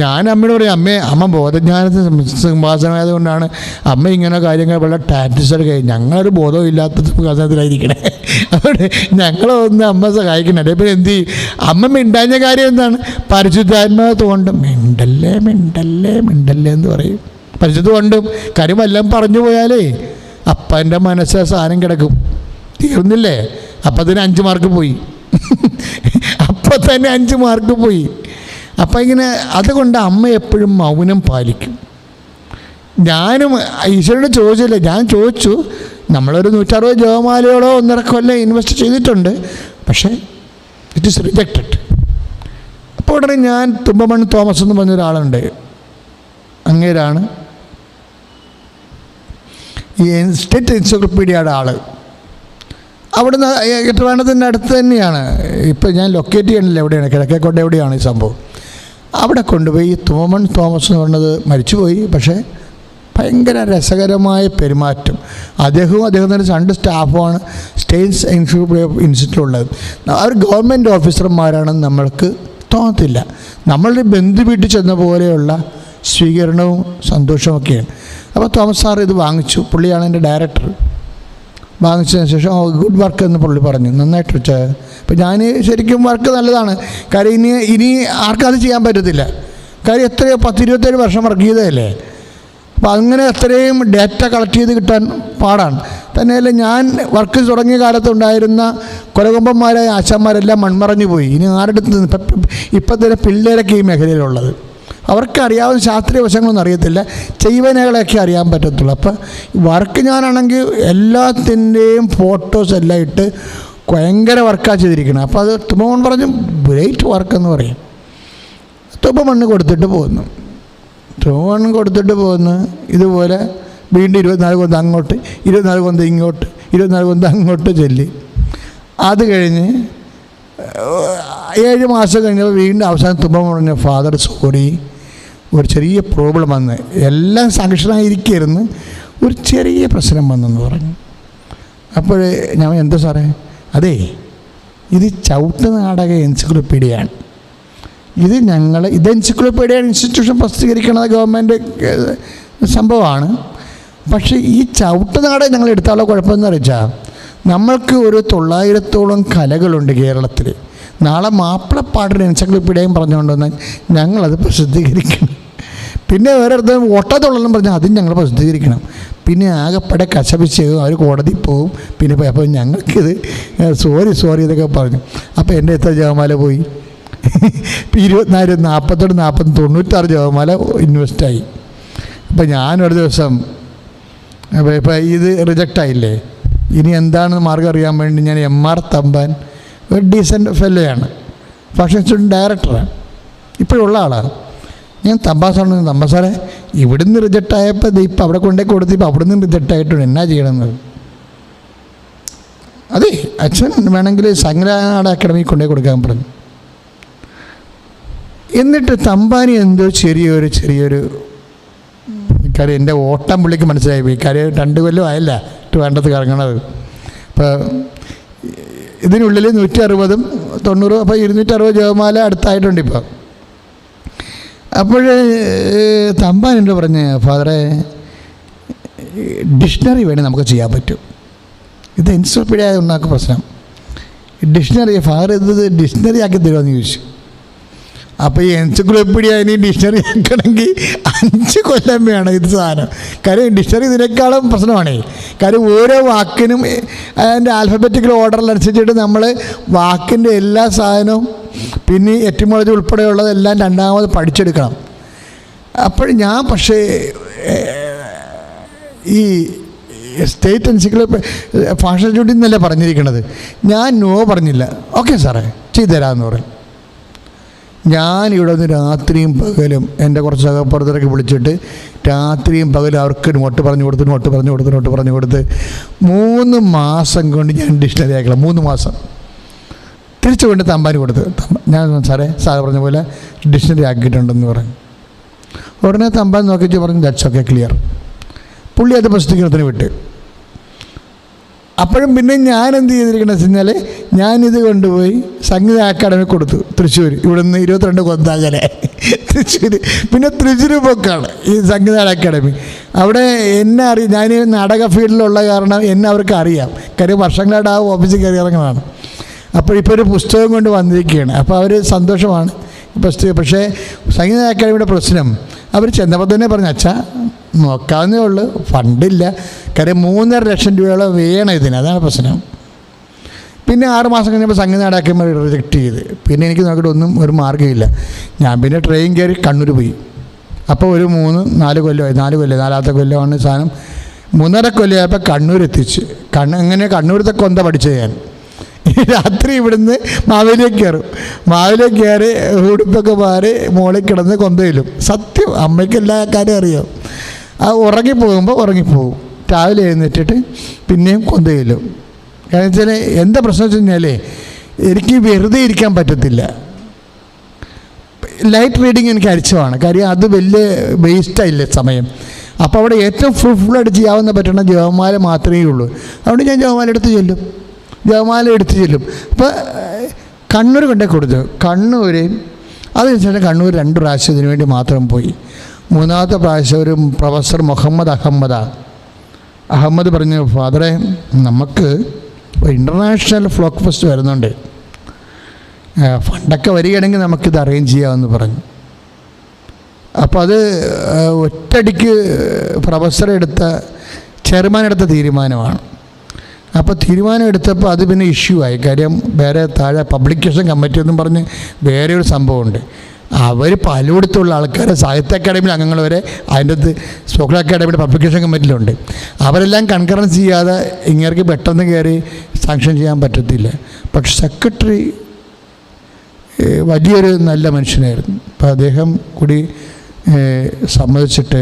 ഞാൻ അമ്മയോട് പറയും, അമ്മ ബോധജ്ഞാനത്തിന് സിംഹാസനമായതുകൊണ്ടാണ് അമ്മ ഇങ്ങനെ കാര്യങ്ങൾ വളരെ ടാറ്റിസഡ് കഴിയും. ഞങ്ങളൊരു ബോധവും ഇല്ലാത്ത സിംഹാസനത്തിലായിരിക്കണേ, അതുകൊണ്ട് ഞങ്ങളൊന്ന് അമ്മ സഹായിക്കണേ. ഇപ്പം എന്ത് ചെയ്യും? അമ്മ മിണ്ടാഞ്ഞ കാര്യം എന്താണ്? പരിശുദ്ധാത്മാവ് കൊണ്ട് മിണ്ടല്ലേ എന്ന് പറയും. പരിശുദ്ധ കൊണ്ടും കാര്യമെല്ലാം പറഞ്ഞു പോയാലേ അപ്പൻ്റെ മനസ്സ് സാധനം കിടക്കും. തീർന്നില്ലേ? അപ്പം അതിന് 5 മാർക്ക് പോയി. അപ്പം തന്നെ 5 മാർക്ക് പോയി. അപ്പം ഇങ്ങനെ അതുകൊണ്ട് അമ്മ എപ്പോഴും മൗനം പാലിക്കും. ഞാനും ഈശ്വരനോട് ചോദിച്ചില്ല, ഞാൻ ചോദിച്ചു. നമ്മളൊരു 160 ജപമാലയോളോ 1.5 കൊല്ലം ഇൻവെസ്റ്റ് ചെയ്തിട്ടുണ്ട്. പക്ഷേ ഇറ്റ് ഈസ് റിജക്റ്റഡ്. അപ്പോൾ ഉടനെ ഞാൻ തുമ്പമൺ തോമസ് എന്ന് പറഞ്ഞൊരാളുണ്ട്, അങ്ങേരാണ് ഈ സ്റ്റേറ്റ് എൻസൈക്ലോപ്പീഡിയയുടെ ആൾ. അവിടുന്ന് ട്രിവാൻഡ്രത്തിൻ്റെ അടുത്ത് തന്നെയാണ്. ഇപ്പം ഞാൻ ലൊക്കേറ്റ് ചെയ്യണില്ല എവിടെയാണ്, കിഴക്കേക്കോട്ട എവിടെയാണ് ഈ സംഭവം. അവിടെ കൊണ്ടുപോയി തുമ്പമൺ തോമസ് എന്ന് പറഞ്ഞത് മരിച്ചുപോയി. പക്ഷേ ഭയങ്കര രസകരമായ പെരുമാറ്റം. അദ്ദേഹത്തിൻ്റെ 2 സ്റ്റാഫുമാണ് സ്റ്റേറ്റ് ഇൻസ്റ്റിറ്റ്യൂട്ടിലുള്ളത്. അവർ ഗവൺമെൻറ് ഓഫീസർമാരാണെന്ന് നമ്മൾക്ക് തോന്നത്തില്ല. നമ്മളുടെ ബന്ധു വീട്ടിൽ ചെന്ന പോലെയുള്ള സ്വീകരണവും സന്തോഷമൊക്കെയാണ്. അപ്പോൾ തോമസ് സാർ ഇത് വാങ്ങിച്ചു. പുള്ളിയാണ് എൻ്റെ ഡയറക്ടർ. വാങ്ങിച്ചതിന് ശേഷം ഗുഡ് വർക്ക് എന്ന് പുള്ളി പറഞ്ഞു, നന്നായിട്ട് വെച്ചാൽ. അപ്പം ഞാൻ ശരിക്കും വർക്ക് നല്ലതാണ്. കാര്യം ഇനി ആർക്കും അത് ചെയ്യാൻ പറ്റത്തില്ല. കാര്യം എത്രയോ 10-27 വർഷം വർക്ക് ചെയ്തതല്ലേ. അപ്പോൾ അങ്ങനെ അത്രയും ഡേറ്റ കളക്ട് ചെയ്ത് കിട്ടാൻ പാടാണ്. തന്നെയല്ല, ഞാൻ വർക്ക് തുടങ്ങിയ കാലത്തുണ്ടായിരുന്ന കൊലകൊമ്പന്മാരായ ആശാന്മാരെല്ലാം മൺമറഞ്ഞു പോയി. ഇനി ആരുടെ അടുത്ത് ഇപ്പം തന്നെ പിള്ളേരൊക്കെ ഈ മേഖലയിലുള്ളത്. അവർക്ക് അറിയാവുന്ന ശാസ്ത്രീയ വശങ്ങളൊന്നും അറിയത്തില്ല, ചെയ്വനകളൊക്കെ അറിയാൻ പറ്റത്തുള്ളൂ. അപ്പം വർക്ക് ഞാനാണെങ്കിൽ എല്ലാത്തിൻ്റെയും ഫോട്ടോസ് എല്ലാം ഇട്ട് ഭയങ്കര വർക്കാണ് ചെയ്തിരിക്കണം. അപ്പോൾ അത് തുമ്പമൺ പറഞ്ഞു ഗ്രേറ്റ് വർക്കെന്ന് പറയും. തുമ്പമണ്ണ് കൊടുത്തിട്ട് പോകുന്നു, തുമ്പമണ്ണ് കൊടുത്തിട്ട് പോകുന്നു. ഇതുപോലെ വീണ്ടും 24 കൊന്ത അങ്ങോട്ട്, 24 കൊന്ത ഇങ്ങോട്ട്, 24 കൊന്ത അങ്ങോട്ട് ചൊല്ലി. അത് കഴിഞ്ഞ് 7 മാസം കഴിഞ്ഞപ്പോൾ വീണ്ടും അവസാനം തുമ്പമൺ പറഞ്ഞു, ഫാദർ സോറി, ഒരു ചെറിയ പ്രോബ്ലം വന്ന്, എല്ലാം സാക്ഷരമായിരിക്കുന്നു, ഒരു ചെറിയ പ്രശ്നം വന്നെന്ന് പറഞ്ഞു. അപ്പോൾ ഞാൻ എന്താ സാറേ? അതേ, ഇത് ചവിട്ട് നാടക എൻസൈക്ലോപ്പീഡിയയാണ്. ഇത് എൻസൈക്ലോപ്പീഡിയ ഇൻസ്റ്റിറ്റ്യൂഷൻ പ്രസിദ്ധീകരിക്കുന്നത് ഗവൺമെൻറ് സംഭവമാണ്. പക്ഷേ ഈ ചവിട്ട് നാടകം ഞങ്ങൾ എടുത്താലുള്ള കുഴപ്പമെന്ന് വെച്ചാൽ, നമ്മൾക്ക് ഒരു 900ഓളം കലകളുണ്ട് കേരളത്തിൽ. നാളെ മാപ്പിളപ്പാട്ടിന് എൻസൈക്ലോപ്പീഡിയയും പറഞ്ഞുകൊണ്ടുവന്നാൽ ഞങ്ങളത് പ്രസിദ്ധീകരിക്കണം. പിന്നെ വേറെ അടുത്ത് ഒട്ടത്തുള്ളെന്നും പറഞ്ഞാൽ അതും ഞങ്ങൾ പ്രസിദ്ധീകരിക്കണം. പിന്നെ ആകെപ്പടെ കശപിച്ച് അവർ കോടതി പോവും. പിന്നെ അപ്പോൾ ഞങ്ങൾക്കിത് സോറി ഇതൊക്കെ പറഞ്ഞു. അപ്പോൾ എൻ്റെ എത്ര ജപമാല പോയി? 24, 48, 40, 96 ജപമാല ഇൻവെസ്റ്റായി. അപ്പോൾ ഞാനൊരു ദിവസം ഇപ്പം ഇത് റിജക്റ്റായില്ലേ, ഇനി എന്താണെന്ന് മാർഗം അറിയാൻ വേണ്ടി ഞാൻ MR തമ്പാൻ, ഒരു ഡീസൻറ്റ് ഫെല്ലോയാണ്, ഫാഷൻ സ്റ്റുഡൻറ്റ് ഡയറക്ടറാണ്, ഇപ്പോഴുള്ള ആളാണ്. ഞാൻ തമ്പാസാണ് സാറേ, ഇവിടുന്ന് റിജക്റ്റായപ്പോൾ ഇത് ഇപ്പം അവിടെ കൊണ്ടേ കൊടുത്ത് ഇപ്പം അവിടെ നിന്ന് റിജക്റ്റായിട്ടുണ്ട്, എന്നാ ചെയ്യണമെന്നത്. അതെ, അച്ഛൻ വേണമെങ്കിൽ സംഘനാട് അക്കാഡമി കൊണ്ടേ കൊടുക്കാൻ പറഞ്ഞു. എന്നിട്ട് തമ്പാനി എന്തോ ചെറിയൊരു കാര്യം എൻ്റെ ഓട്ടം പുള്ളിക്ക് മനസ്സിലായി പോയി. കാര്യം 2 കൊല്ലം ആയല്ല വേണ്ടത് കറങ്ങണത്. ഇപ്പോൾ ഇതിനുള്ളിൽ 160, 90, അപ്പോൾ 260 ജപമാല അടുത്തായിട്ടുണ്ട് ഇപ്പോൾ. അപ്പോൾ തമ്പാൻ എന്നോട് പറഞ്ഞ്, ഫാദറെ ഡിക്ഷണറി വേണേൽ നമുക്ക് ചെയ്യാൻ പറ്റും, ഇത് എൻസൈക്ലോപ്പീഡിയ ഉണ്ടാക്കുന്ന പ്രശ്നം. ഡിക്ഷണറി ഫാദർ ഇത് ഡിക്ഷണറി ആക്കി തരുമെന്ന് ചോദിച്ചു. അപ്പോൾ ഈ എൻസൈക്ലോപ്പീഡിയ ഇനി ഡിക്ഷണറി ആക്കണമെങ്കിൽ 5 കൊല്ലം വേണം ഇത് സാധനം. കാര്യം ഡിക്ഷണറി ഇതിനേക്കാളും പ്രശ്നമാണ്. കാര്യം ഓരോ വാക്കിനും അതിൻ്റെ ആൽഫബറ്റിക്കൽ ഓർഡറിനനുസരിച്ചിട്ട് നമ്മൾ വാക്കിൻ്റെ എല്ലാ സാധനവും പിന്നെ എറ്റിമോളജി ഉൾപ്പെടെയുള്ളതെല്ലാം രണ്ടാമത് പഠിച്ചെടുക്കണം. അപ്പോൾ ഞാൻ പക്ഷേ ഈ സ്റ്റേറ്റ് എൻസൈക്ലോപ്പീഡിയ ഫാഷൻ ഇൻസ്റ്റിറ്റ്യൂട്ടിൽ നിന്നല്ലേ പറഞ്ഞിരിക്കണത്. ഞാൻ നോ പറഞ്ഞില്ല. ഓക്കെ സാറേ ചെയ്തു തരാമെന്ന് പറയും. ഞാനിവിടെ നിന്ന് രാത്രിയും പകലും എൻ്റെ കുറച്ച് സഹപ്രവർത്തകരൊക്കെ വിളിച്ചിട്ട് രാത്രിയും പകലും അവർക്ക് നോട്ട് പറഞ്ഞു കൊടുത്ത് 3 മാസം കൊണ്ട് ഞാൻ ഡിക്ഷണറി ആക്കണം. 3 മാസം തിരിച്ചു കൊണ്ട് തമ്പാന് കൊടുത്ത്, ഞാൻ സാറേ പറഞ്ഞ പോലെ ഡിക്ഷണറി ആക്കിയിട്ടുണ്ടെന്ന് പറഞ്ഞു. ഉടനെ തമ്പാൻ നോക്കിച്ച് പറഞ്ഞു ദാറ്റ്സ് ഓക്കെ, ക്ലിയർ. പുള്ളി അത് പ്രസിദ്ധീകരണത്തിന് വിട്ട്. അപ്പോഴും പിന്നെ ഞാൻ എന്ത് ചെയ്തിരിക്കണമെന്ന് വെച്ച് കഴിഞ്ഞാൽ, ഞാനിത് കൊണ്ടുപോയി സംഗീത അക്കാഡമി കൊടുത്തു, തൃശ്ശൂർ. ഇവിടെ നിന്ന് 22 കൊന്താകലെ തൃശ്ശൂർ. പിന്നെ തൃശ്ശൂർ പോക്കാണ് ഈ സംഗീത അക്കാഡമി. അവിടെ എന്നെ അറിയാം, ഞാൻ നാടക ഫീൽഡിലുള്ള കാരണം എന്നെ അവർക്ക് അറിയാം. കാര്യം വർഷങ്ങളായിട്ട് ആ ഓഫീസിൽ കയറി ഇറങ്ങുന്നതാണ്. അപ്പോൾ ഇപ്പോൾ ഒരു പുസ്തകം കൊണ്ട് വന്നിരിക്കുകയാണ്. അപ്പോൾ അവർ സന്തോഷമാണ് പുസ്തകം. പക്ഷേ സംഗീത അക്കാഡമിയുടെ പ്രശ്നം, അവർ ചെന്നപ്പോൾ തന്നെ പറഞ്ഞു, അച്ഛാ നോക്കാവുന്നേ ഉള്ളൂ, ഫണ്ടില്ല. കാര്യം 3.5 ലക്ഷം രൂപയോളം വേണം ഇതിന്, അതാണ് പ്രശ്നം. പിന്നെ 6 മാസം കഴിഞ്ഞപ്പോൾ സംഗീത അക്കാഡമി റിജക്റ്റ് ചെയ്ത്. പിന്നെ എനിക്ക് നോക്കിയിട്ട് ഒരു മാർഗ്ഗമില്ല. ഞാൻ പിന്നെ ട്രെയിൻ കയറി കണ്ണൂർ പോയി. അപ്പോൾ ഒരു 3-4 കൊല്ലമായി. 4 കൊല്ലമാണ് സാധനം. 3.5 കൊല്ലമായപ്പോൾ കണ്ണൂർ എത്തിച്ച്. എങ്ങനെ കണ്ണൂരത്തെ കൊന്ത പഠിച്ചത് ഞാൻ. രാത്രി ഇവിടുന്ന് മാവേലിലേക്ക് കയറി ഉടുപ്പൊക്കെ മാറി മോളിൽ കിടന്ന് കൊന്തയിലും. സത്യം, അമ്മയ്ക്ക് എല്ലാ കാര്യം അറിയാം. ആ ഉറങ്ങിപ്പോകും. രാവിലെ എഴുന്നേറ്റിട്ട് പിന്നെയും കൊന്തയിലും. കാരണം വെച്ചാൽ എന്താ പ്രശ്നം വെച്ച് കഴിഞ്ഞാൽ, എനിക്ക് വെറുതെ ഇരിക്കാൻ പറ്റത്തില്ല. ലൈറ്റ് റീഡിങ് എനിക്ക് അരിച്ചമാണ്. കാര്യം അത് വലിയ വേസ്റ്റായില്ല സമയം. അപ്പോൾ അവിടെ ഏറ്റവും ഫുള്ളായിട്ട് ചെയ്യാവുന്ന പറ്റുന്ന ജപമാല മാത്രമേ ഉള്ളൂ. അതുകൊണ്ട് ഞാൻ ജപമാല എടുത്ത് ചെല്ലും. അപ്പോൾ കണ്ണൂർ കൊണ്ടേ കൊടുത്തു. അതിനുശേഷം കണ്ണൂർ 2 പ്രാവശ്യം ഇതിനു വേണ്ടി മാത്രം പോയി. 3ാമത്തെ പ്രാവശ്യം ഒരു പ്രൊഫസർ മുഹമ്മദ് അഹമ്മദ അഹമ്മദ് പറഞ്ഞു, ഫാദറെ, നമുക്ക് ഇൻ്റർനാഷണൽ ഫ്ലോക്ക് ഫെസ്റ്റ് വരുന്നുണ്ട്, ഫണ്ടൊക്കെ വരികയാണെങ്കിൽ നമുക്കിത് അറേഞ്ച് ചെയ്യാമെന്ന് പറഞ്ഞു. അപ്പോൾ അത് ഒറ്റയടിക്ക് പ്രൊഫസർ ചെയർമാൻ എടുത്ത തീരുമാനമാണ്. അപ്പോൾ തീരുമാനം എടുത്തപ്പോൾ അത് പിന്നെ ഇഷ്യൂ ആയി. കാര്യം വേറെ താഴെ പബ്ലിക്കേഷൻ കമ്മിറ്റി എന്നും പറഞ്ഞ് വേറെ ഒരു സംഭവമുണ്ട്. അവർ പലയിടത്തുള്ള ആൾക്കാർ സാഹിത്യ അക്കാദമിയിൽ അംഗങ്ങൾ വരെ അതിൻ്റെ അകത്ത് സ്പോക്കൺ അക്കാദമിയുടെ പബ്ലിക്കേഷൻ കമ്മിറ്റിയിലുണ്ട്. അവരെല്ലാം കൺകറൻസ് ചെയ്യാതെ ഇങ്ങേർക്ക് പെട്ടെന്ന് കയറി സാങ്ഷൻ ചെയ്യാൻ പറ്റത്തില്ല. പക്ഷെ സെക്രട്ടറി വലിയൊരു നല്ല മനുഷ്യനായിരുന്നു. അപ്പോൾ അദ്ദേഹം കൂടി സമ്മതിച്ചിട്ട്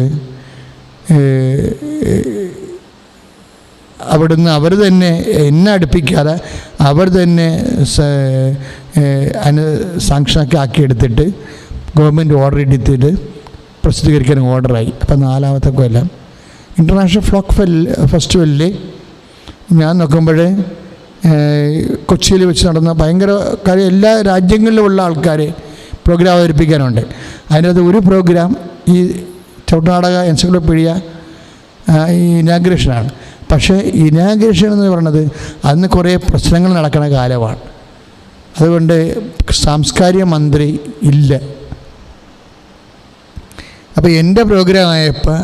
അവിടുന്ന് അവർ തന്നെ എന്നെ അടുപ്പിക്കാതെ അവർ തന്നെ സാങ്ഷനൊക്കെ ആക്കിയെടുത്തിട്ട് ഗവൺമെൻറ് ഓർഡർ എടുത്തിട്ട് പ്രസിദ്ധീകരിക്കാൻ ഓർഡറായി. അപ്പം 4ാമത്തെ കൊല്ലം ഇൻ്റർനാഷണൽ ഫ്ലോക്ക് ഫെസ്റ്റിവലിൽ ഞാൻ നോക്കുമ്പോൾ കൊച്ചിയിൽ വെച്ച് നടന്ന ഭയങ്കര കാര്യം, എല്ലാ രാജ്യങ്ങളിലുമുള്ള ആൾക്കാർ പ്രോഗ്രാം അവതരിപ്പിക്കാനുണ്ട്. അതിനകത്ത് ഒരു പ്രോഗ്രാം ഈ ചവിട്ടുനാടക എൻസൈക്ലോപീഡിയ ഇനാഗ്രേഷനാണ്. പക്ഷേ ഇനാഗ്രേഷൻ എന്ന് പറയുന്നത് അന്ന് കുറേ പ്രശ്നങ്ങൾ നടക്കുന്ന കാലമാണ്. അതുകൊണ്ട് സാംസ്കാരിക മന്ത്രി ഇല്ല. അപ്പോൾ എൻ്റെ പ്രോഗ്രാമായപ്പോൾ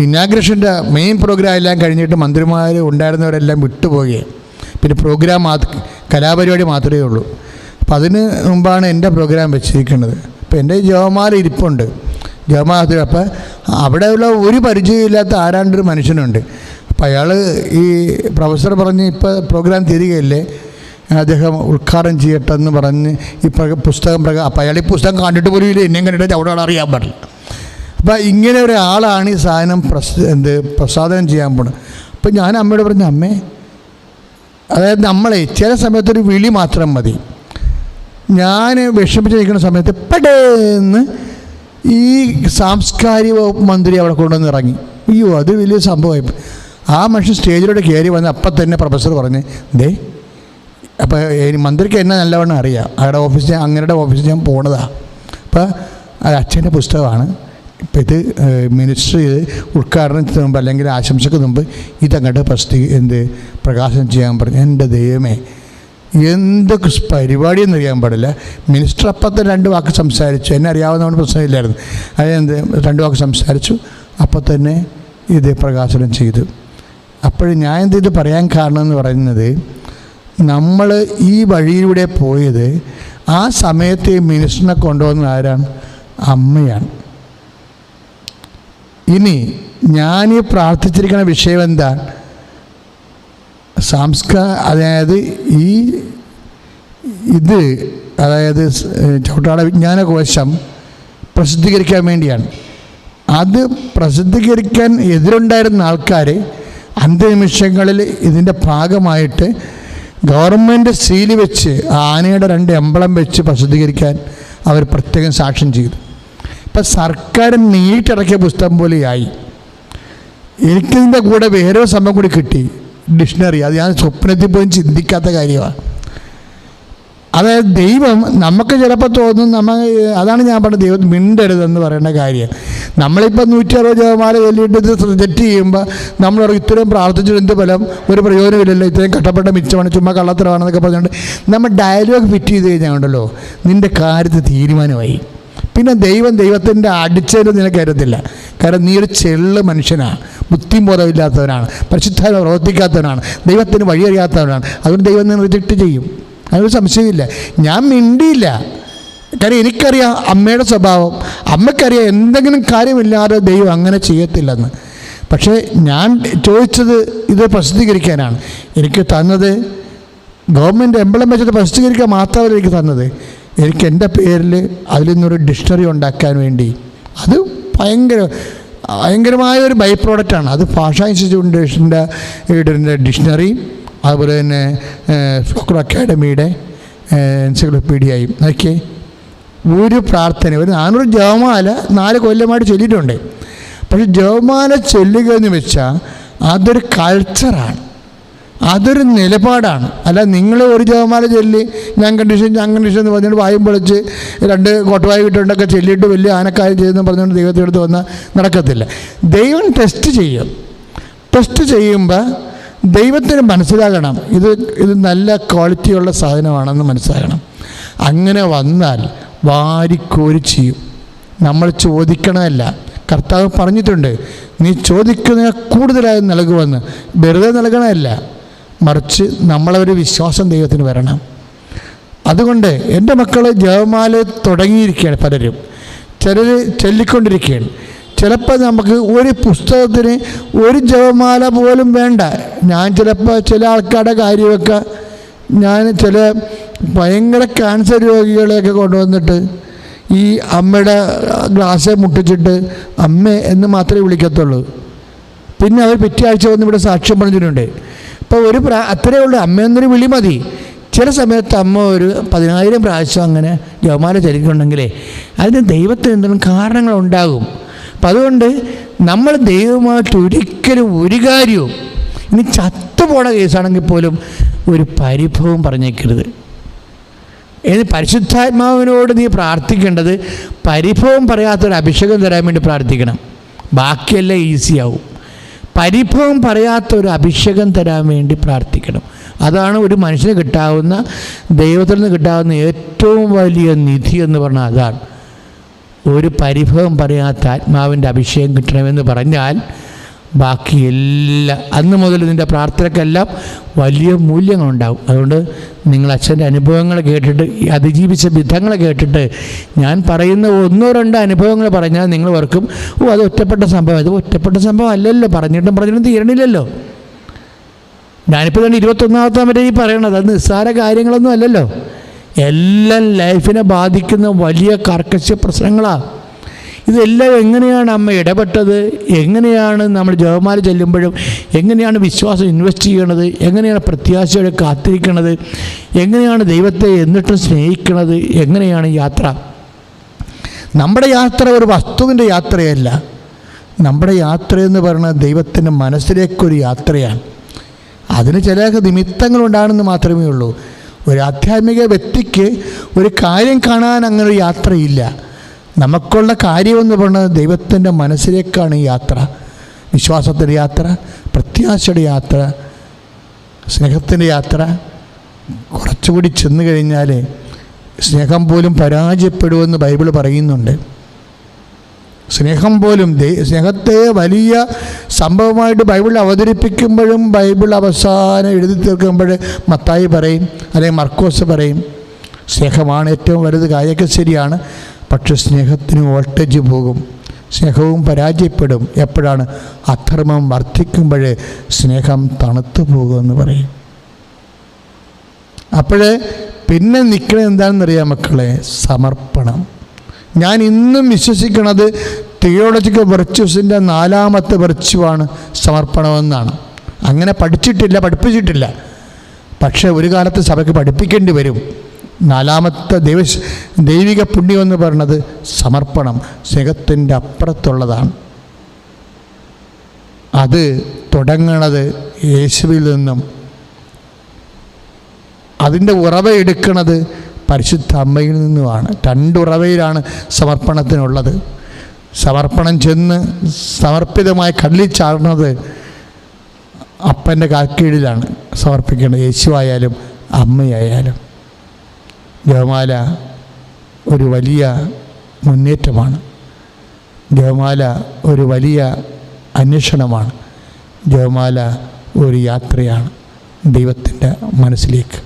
ഇനാഗ്രേഷൻ്റെ മെയിൻ പ്രോഗ്രാം എല്ലാം കഴിഞ്ഞിട്ട് മന്ത്രിമാർ ഉണ്ടായിരുന്നവരെല്ലാം വിട്ടുപോവുകയും പിന്നെ കലാപരിപാടി മാത്രമേ ഉള്ളൂ. അപ്പം അതിന് മുമ്പാണ് എൻ്റെ പ്രോഗ്രാം വെച്ചിരിക്കുന്നത്. അപ്പോൾ എൻ്റെ ജവമാല ഇരിപ്പുണ്ട്, ജവമാല. അപ്പം അവിടെയുള്ള ഒരു പരിചയമില്ലാത്ത ആരാണ്ടൊരു മനുഷ്യനുണ്ട്. അപ്പം അയാൾ ഈ പ്രൊഫസർ പറഞ്ഞ് ഇപ്പോൾ പ്രോഗ്രാം തിരികെയല്ലേ, അദ്ദേഹം ഉദ്ഘാടനം ചെയ്യട്ടെന്ന് പറഞ്ഞ് ഈ പുസ്തകം അപ്പം അയാൾ ഈ പുസ്തകം കണ്ടിട്ട് പോലും ഇല്ല, എന്നെയും കണ്ടിട്ട് അവിടെ അറിയാൻ പാടില്ല. അപ്പം ഇങ്ങനെ ഒരാളാണ് ഈ സാധനം പ്രസാദനം ചെയ്യാൻ പോകുന്നത്. അപ്പം ഞാൻ അമ്മയോട് പറഞ്ഞു, അമ്മേ, അതായത് നമ്മളെ ചില സമയത്തൊരു വിളി മാത്രം മതി. ഞാൻ വിഷമിച്ച് നിൽക്കുന്ന സമയത്ത് പെട്ടെന്ന് ഈ സാംസ്കാരിക വകുപ്പ് മന്ത്രി അവിടെ കൊണ്ടുവന്ന് ഇറങ്ങി. അയ്യോ, അത് വലിയ സംഭവമായി. ആ മനുഷ്യൻ സ്റ്റേജിലൂടെ കയറി വന്ന് അപ്പം തന്നെ പ്രൊഫസർ പറഞ്ഞ്, ദേ, അപ്പോൾ മന്ത്രിക്ക് എന്നെ നല്ലവണ്ണം അറിയാം, അയാളുടെ ഓഫീസിൽ അങ്ങയുടെ ഓഫീസിൽ ഞാൻ പോണതാണ്. അപ്പോൾ അത് അച്ഛൻ്റെ പുസ്തകമാണ്. ഇപ്പം ഇത് മിനിസ്റ്റർ ചെയ്ത് ഉദ്ഘാടനത്തിന് മുമ്പ് അല്ലെങ്കിൽ ആശംസയ്ക്ക് മുമ്പ് ഇതങ്ങോട്ട് പ്രകാശനം ചെയ്യാൻ പറഞ്ഞു. എൻ്റെ ദൈവമേ, എന്തൊക്കെ പരിപാടിയെന്ന് അറിയാൻ പാടില്ല. മിനിസ്റ്റർ അപ്പം 2 വാക്ക് സംസാരിച്ചു. എന്നെ അറിയാവുന്നതുകൊണ്ട് പ്രശ്നമില്ലായിരുന്നു. അതെന്ത് 2 വാക്ക് സംസാരിച്ചു, അപ്പം തന്നെ ഇത് പ്രകാശനം ചെയ്തു. അപ്പോൾ ഞാൻ ഇത് പറയാൻ കാരണം എന്ന് പറയുന്നത്, നമ്മൾ ഈ വഴിയിലൂടെ പോയത് ആ സമയത്ത് ഈ മിനിസ്റ്ററിനെ കൊണ്ടുവന്ന ആരാണ്? അമ്മയാണ്. ഇനി ഞാനീ പ്രാർത്ഥിച്ചിരിക്കുന്ന വിഷയം എന്താ? അതായത് അതായത് ചവിട്ടുനാട വിജ്ഞാനകോശം പ്രസിദ്ധീകരിക്കാൻ വേണ്ടിയാണ്. അത് പ്രസിദ്ധീകരിക്കാൻ എതിരുണ്ടായിരുന്ന ആൾക്കാർ അന്ത്യനിമിഷങ്ങളിൽ ഇതിൻ്റെ ഭാഗമായിട്ട് ഗവൺമെൻറ് സീല് വെച്ച് ആനയുടെ 2 എംബ്ലം വെച്ച് പ്രസിദ്ധീകരിക്കാൻ അവർ പ്രത്യേകം സാക്ഷ്യം ചെയ്തു. ഇപ്പം സർക്കാർ നീട്ടിറക്കിയ പുസ്തകം പോലെയായി. എനിക്കിതിൻ്റെ കൂടെ വേറെ സംഭവം കൂടി കിട്ടി, ഡിക്ഷണറി. അത് ഞാൻ സ്വപ്നത്തിൽ പോലും ചിന്തിക്കാത്ത കാര്യമാണ്. അതായത് ദൈവം നമുക്ക് ചിലപ്പോൾ തോന്നും, അതാണ് ഞാൻ പറഞ്ഞത്, ദൈവം മിണ്ടരുതെന്ന് പറയുന്ന കാര്യം. നമ്മളിപ്പോൾ 160 ജപമാല ചൊല്ലിയിട്ട് ഇത് റിജക്റ്റ് ചെയ്യുമ്പോൾ നമ്മൾ ഇത്രയും പ്രാർത്ഥിച്ചിട്ട് എന്ത് ഫലം, ഒരു പ്രയോജനമില്ലല്ലോ, ഇത്രയും കഷ്ടപ്പെട്ട മിച്ചമാണ്, ചുമ്മാ കള്ളത്തരമാണെന്നൊക്കെ പറഞ്ഞുകൊണ്ട് നമ്മൾ ഡയലോഗ് ഫിറ്റ് ചെയ്ത് കഴിഞ്ഞാൽ ഉണ്ടല്ലോ, നിൻ്റെ കാര്യത്തിൽ തീരുമാനമായി. പിന്നെ ദൈവത്തിൻ്റെ അടിച്ചതിന് നിനക്ക് കരുതില്ല. കാരണം നീ ഒരു ചെള്ള് മനുഷ്യനാണ്, ബുദ്ധിയും ബോധമില്ലാത്തവനാണ്, പരിശുദ്ധാത്മാവ് പ്രവർത്തിക്കാത്തവനാണ്, ദൈവത്തിന് വഴിയറിയാത്തവനാണ്. അതുകൊണ്ട് ദൈവം നിന്നെ റിജക്റ്റ് ചെയ്യും, അതൊരു സംശയമില്ല. ഞാൻ മിണ്ടിയില്ല, കാര്യം എനിക്കറിയാം അമ്മയുടെ സ്വഭാവം. അമ്മയ്ക്കറിയാം എന്തെങ്കിലും കാര്യമില്ലാതെ ദൈവം അങ്ങനെ ചെയ്യത്തില്ലെന്ന്. പക്ഷേ ഞാൻ ചോദിച്ചത് ഇത് പ്രസിദ്ധീകരിക്കാനാണ്. എനിക്ക് തന്നത് ഗവൺമെൻറ് എംബ്ലം വെച്ചത് പ്രസിദ്ധീകരിക്കാൻ മാത്രമല്ല എനിക്ക് തന്നത്, എനിക്ക് എൻ്റെ പേരിൽ അതിൽ നിന്നൊരു ഡിക്ഷണറി ഉണ്ടാക്കാൻ വേണ്ടി. അത് ഭയങ്കരമായ ഒരു ബൈ പ്രോഡക്റ്റാണ്. അത് ഭാഷാ ഇൻസ്റ്റിറ്റ്യൂട്ടിൻ്റെ ഡിക്ഷണറി, അതുപോലെ തന്നെ സ്പോക്കൺ അക്കാഡമിയുടെ എൻസൈക്ലോപീഡിയയും ഒക്കെ ഒരു പ്രാർത്ഥന, ഒരു 400 ജപമാല 4 കൊല്ലമായിട്ട് ചൊല്ലിയിട്ടുണ്ട്. പക്ഷെ ജപമാല ചൊല്ലുക എന്ന് വെച്ചാൽ അതൊരു കൾച്ചറാണ്. അതൊരു നിലപാടാണ്. അല്ല നിങ്ങൾ ഒരു ജപമാല ചൊല്ലി ഞാൻ കണ്ടീഷൻ എന്ന് പറഞ്ഞുകൊണ്ട് വായും പൊളിച്ച് 2 കോട്ടുവായി കിട്ടുകൊണ്ടൊക്കെ ചൊല്ലിയിട്ട് വലിയ ആനക്കാര്യം ചെയ്തെന്ന് പറഞ്ഞുകൊണ്ട് ദൈവത്തിൻ്റെ അടുത്ത് വന്നാൽ നടക്കത്തില്ല. ദൈവം ടെസ്റ്റ് ചെയ്യും. ടെസ്റ്റ് ചെയ്യുമ്പോൾ ദൈവത്തിന് മനസ്സിലാകണം ഇത് നല്ല ക്വാളിറ്റിയുള്ള സാധനമാണെന്ന് മനസ്സിലാകണം. അങ്ങനെ വന്നാൽ വാരിക്കോരി ചെയ്യും. നമ്മൾ ചോദിക്കണമല്ല. കർത്താവ് പറഞ്ഞിട്ടുണ്ട്, നീ ചോദിക്കുന്നതിന് കൂടുതലായി നൽകുമെന്ന്. വെറുതെ നൽകണമല്ല, മറിച്ച് നമ്മളൊരു വിശ്വാസം ദൈവത്തിന് വരണം. അതുകൊണ്ട് എൻ്റെ മക്കൾ ജപമാല തുടങ്ങിയിരിക്കുകയാണ്. പലരും ചിലർ ചൊല്ലിക്കൊണ്ടിരിക്കുകയാണ്. ചിലപ്പോൾ നമുക്ക് ഒരു പുസ്തകത്തിന് ഒരു ജപമാല പോലും വേണ്ട. ഞാൻ ചിലപ്പോൾ ചില ആൾക്കാരുടെ കാര്യമൊക്കെ ഞാൻ ചില ഭയങ്കര ക്യാൻസർ രോഗികളെയൊക്കെ കൊണ്ടുവന്നിട്ട് ഈ അമ്മയുടെ ഗ്ലാസ് മുട്ടിച്ചിട്ട് അമ്മ എന്ന് മാത്രമേ വിളിക്കത്തുള്ളൂ. പിന്നെ അവർ പിറ്റേ ആഴ്ച വന്ന് ഇവിടെ സാക്ഷ്യം പറഞ്ഞിട്ടുണ്ട്. ഇപ്പോൾ അത്രയേ ഉള്ളൂ, അമ്മയെന്നൊരു വിളി മതി. ചില സമയത്ത് അമ്മ ഒരു 10,000 പ്രാവശ്യം അങ്ങനെ ജപമാല ചൊല്ലിയിട്ടുണ്ടെങ്കിലേ അതിന് ദൈവത്തിന് എന്തെങ്കിലും കാരണങ്ങളുണ്ടാകും. അപ്പം അതുകൊണ്ട് നമ്മൾ ദൈവമായിട്ട് ഒരിക്കലും ഒരു കാര്യവും, ഇനി ചത്തുപോണ കേസാണെങ്കിൽ പോലും ഒരു പരിഭവം പറഞ്ഞേക്കരുത്. പരിശുദ്ധാത്മാവിനോട് നീ പ്രാർത്ഥിക്കേണ്ടത് പരിഭവം പറയാത്തൊരു അഭിഷേകം തരാൻ വേണ്ടി പ്രാർത്ഥിക്കണം. ബാക്കിയെല്ലാം ഈസിയാവും. പരിഭവം പറയാത്തൊരു അഭിഷേകം തരാൻ വേണ്ടി പ്രാർത്ഥിക്കണം. അതാണ് ഒരു മനുഷ്യന് കിട്ടാവുന്ന, ദൈവത്തിൽ നിന്ന് കിട്ടാവുന്ന ഏറ്റവും വലിയ നിധി എന്ന് പറഞ്ഞാൽ അതാണ്. ഒരു പരിഭവം പറയാത്ത ആത്മാവിൻ്റെ അഭിഷേകം കിട്ടണമെന്ന് പറഞ്ഞാൽ ബാക്കിയെല്ലാം അന്ന് മുതൽ നിൻ്റെ പ്രാർത്ഥനയ്ക്കെല്ലാം വലിയ മൂല്യങ്ങളുണ്ടാവും. അതുകൊണ്ട് നിങ്ങൾ അച്ഛൻ്റെ അനുഭവങ്ങൾ കേട്ടിട്ട്, അതിജീവിച്ച വിധങ്ങൾ കേട്ടിട്ട്, ഞാൻ പറയുന്ന 1-2 അനുഭവങ്ങൾ പറഞ്ഞാൽ നിങ്ങൾ ഓർക്കും, അത് ഒറ്റപ്പെട്ട സംഭവം. അത് ഒറ്റപ്പെട്ട സംഭവം അല്ലല്ലോ, പറഞ്ഞിട്ടും തീരണില്ലല്ലോ. ഞാനിപ്പോൾ തന്നെ 21-ാമത്തെ വരെ ഈ പറയണത് അത് നിസ്സാര കാര്യങ്ങളൊന്നും അല്ലല്ലോ. എല്ലാം ലൈഫിനെ ബാധിക്കുന്ന വലിയ കർക്കശ പ്രശ്നങ്ങളാണ്. ഇതെല്ലാം എങ്ങനെയാണ് അമ്മ ഇടപെട്ടത്, എങ്ങനെയാണ് നമ്മൾ ജപമാല ചെല്ലുമ്പോഴും എങ്ങനെയാണ് വിശ്വാസം ഇൻവെസ്റ്റ് ചെയ്യണത്, എങ്ങനെയാണ് പ്രത്യാശയോടെ കാത്തിരിക്കണത്, എങ്ങനെയാണ് ദൈവത്തെ എന്നിട്ടും സ്നേഹിക്കണത്, എങ്ങനെയാണ് യാത്ര. നമ്മുടെ യാത്ര ഒരു വസ്തുവിൻ്റെ യാത്രയല്ല. നമ്മുടെ യാത്രയെന്ന് പറയുന്നത് ദൈവത്തിൻ്റെ മനസ്സിലേക്കൊരു യാത്രയാണ്. അതിന് ചില നിമിത്തങ്ങളുണ്ടാകുമെന്ന് മാത്രമേ ഉള്ളൂ. ഒരു ആധ്യാത്മിക വ്യക്തിക്ക് ഒരു കാര്യം കാണാൻ അങ്ങനെ ഒരു യാത്രയില്ല. നമുക്കുള്ള കാര്യമെന്ന് പറയുന്നത് ദൈവത്തിൻ്റെ മനസ്സിലേക്കാണ് ഈ യാത്ര. വിശ്വാസത്തിൻ്റെ യാത്ര, പ്രത്യാശയുടെ യാത്ര, സ്നേഹത്തിൻ്റെ യാത്ര. കുറച്ചുകൂടി ചെന്ന് കഴിഞ്ഞാൽ സ്നേഹം പോലും പരാജയപ്പെടുമെന്ന് ബൈബിൾ പറയുന്നുണ്ട്. സ്നേഹം പോലും സ്നേഹത്തെ വലിയ സംഭവമായിട്ട് ബൈബിൾ അവതരിപ്പിക്കുമ്പോഴും ബൈബിൾ അവസാനം എഴുതി തീർക്കുമ്പോൾ മത്തായി പറയും, അല്ലെങ്കിൽ മർക്കോസ് പറയും, സ്നേഹമാണ് ഏറ്റവും വലുത്. കാര്യമൊക്കെ ശരിയാണ്, പക്ഷെ സ്നേഹത്തിന് വോൾട്ടേജ് പോകും, സ്നേഹവും പരാജയപ്പെടും. എപ്പോഴാണ്? അധർമ്മം വർദ്ധിക്കുമ്പോൾ സ്നേഹം തണുത്തു പോകുമെന്ന് പറയും. അപ്പോഴേ പിന്നെ നിൽക്കുന്നത് എന്താണെന്നറിയാം മക്കളെ? സമർപ്പണം. ഞാൻ ഇന്നും വിശ്വസിക്കുന്നത് തിയോളജിക്കൽ വെർച്യൂസിൻ്റെ 4ാമത്തെ വെർച്യുവാണ് സമർപ്പണമെന്നാണ്. അങ്ങനെ പഠിപ്പിച്ചിട്ടില്ല. പക്ഷേ ഒരു കാലത്ത് സഭയ്ക്ക് പഠിപ്പിക്കേണ്ടി വരും. 4ാമത്തെ ദൈവിക പുണ്യം എന്ന് പറയുന്നത് സമർപ്പണം. സ്നേഹത്തിൻ്റെ അപ്പുറത്തുള്ളതാണ്. അത് തുടങ്ങണത് യേശുവിൽ നിന്നും, അതിൻ്റെ ഉറവയെടുക്കുന്നത് പരിശുദ്ധ അമ്മയിൽ നിന്നുമാണ്. 2 ഉറവയിലാണ് സമർപ്പണത്തിനുള്ളത്. സമർപ്പണം ചെന്ന് സമർപ്പിതമായി കടലിൽ ചാടുന്നത് അപ്പൻ്റെ കാൽക്കീഴിലാണ് സമർപ്പിക്കേണ്ടത്. യേശുവായാലും അമ്മയായാലും. ജപമാല ഒരു വലിയ മുന്നേറ്റമാണ്. ജപമാല ഒരു വലിയ അന്വേഷണമാണ്. ജപമാല ഒരു യാത്രയാണ് ദൈവത്തിൻ്റെ മനസ്സിലേക്ക്.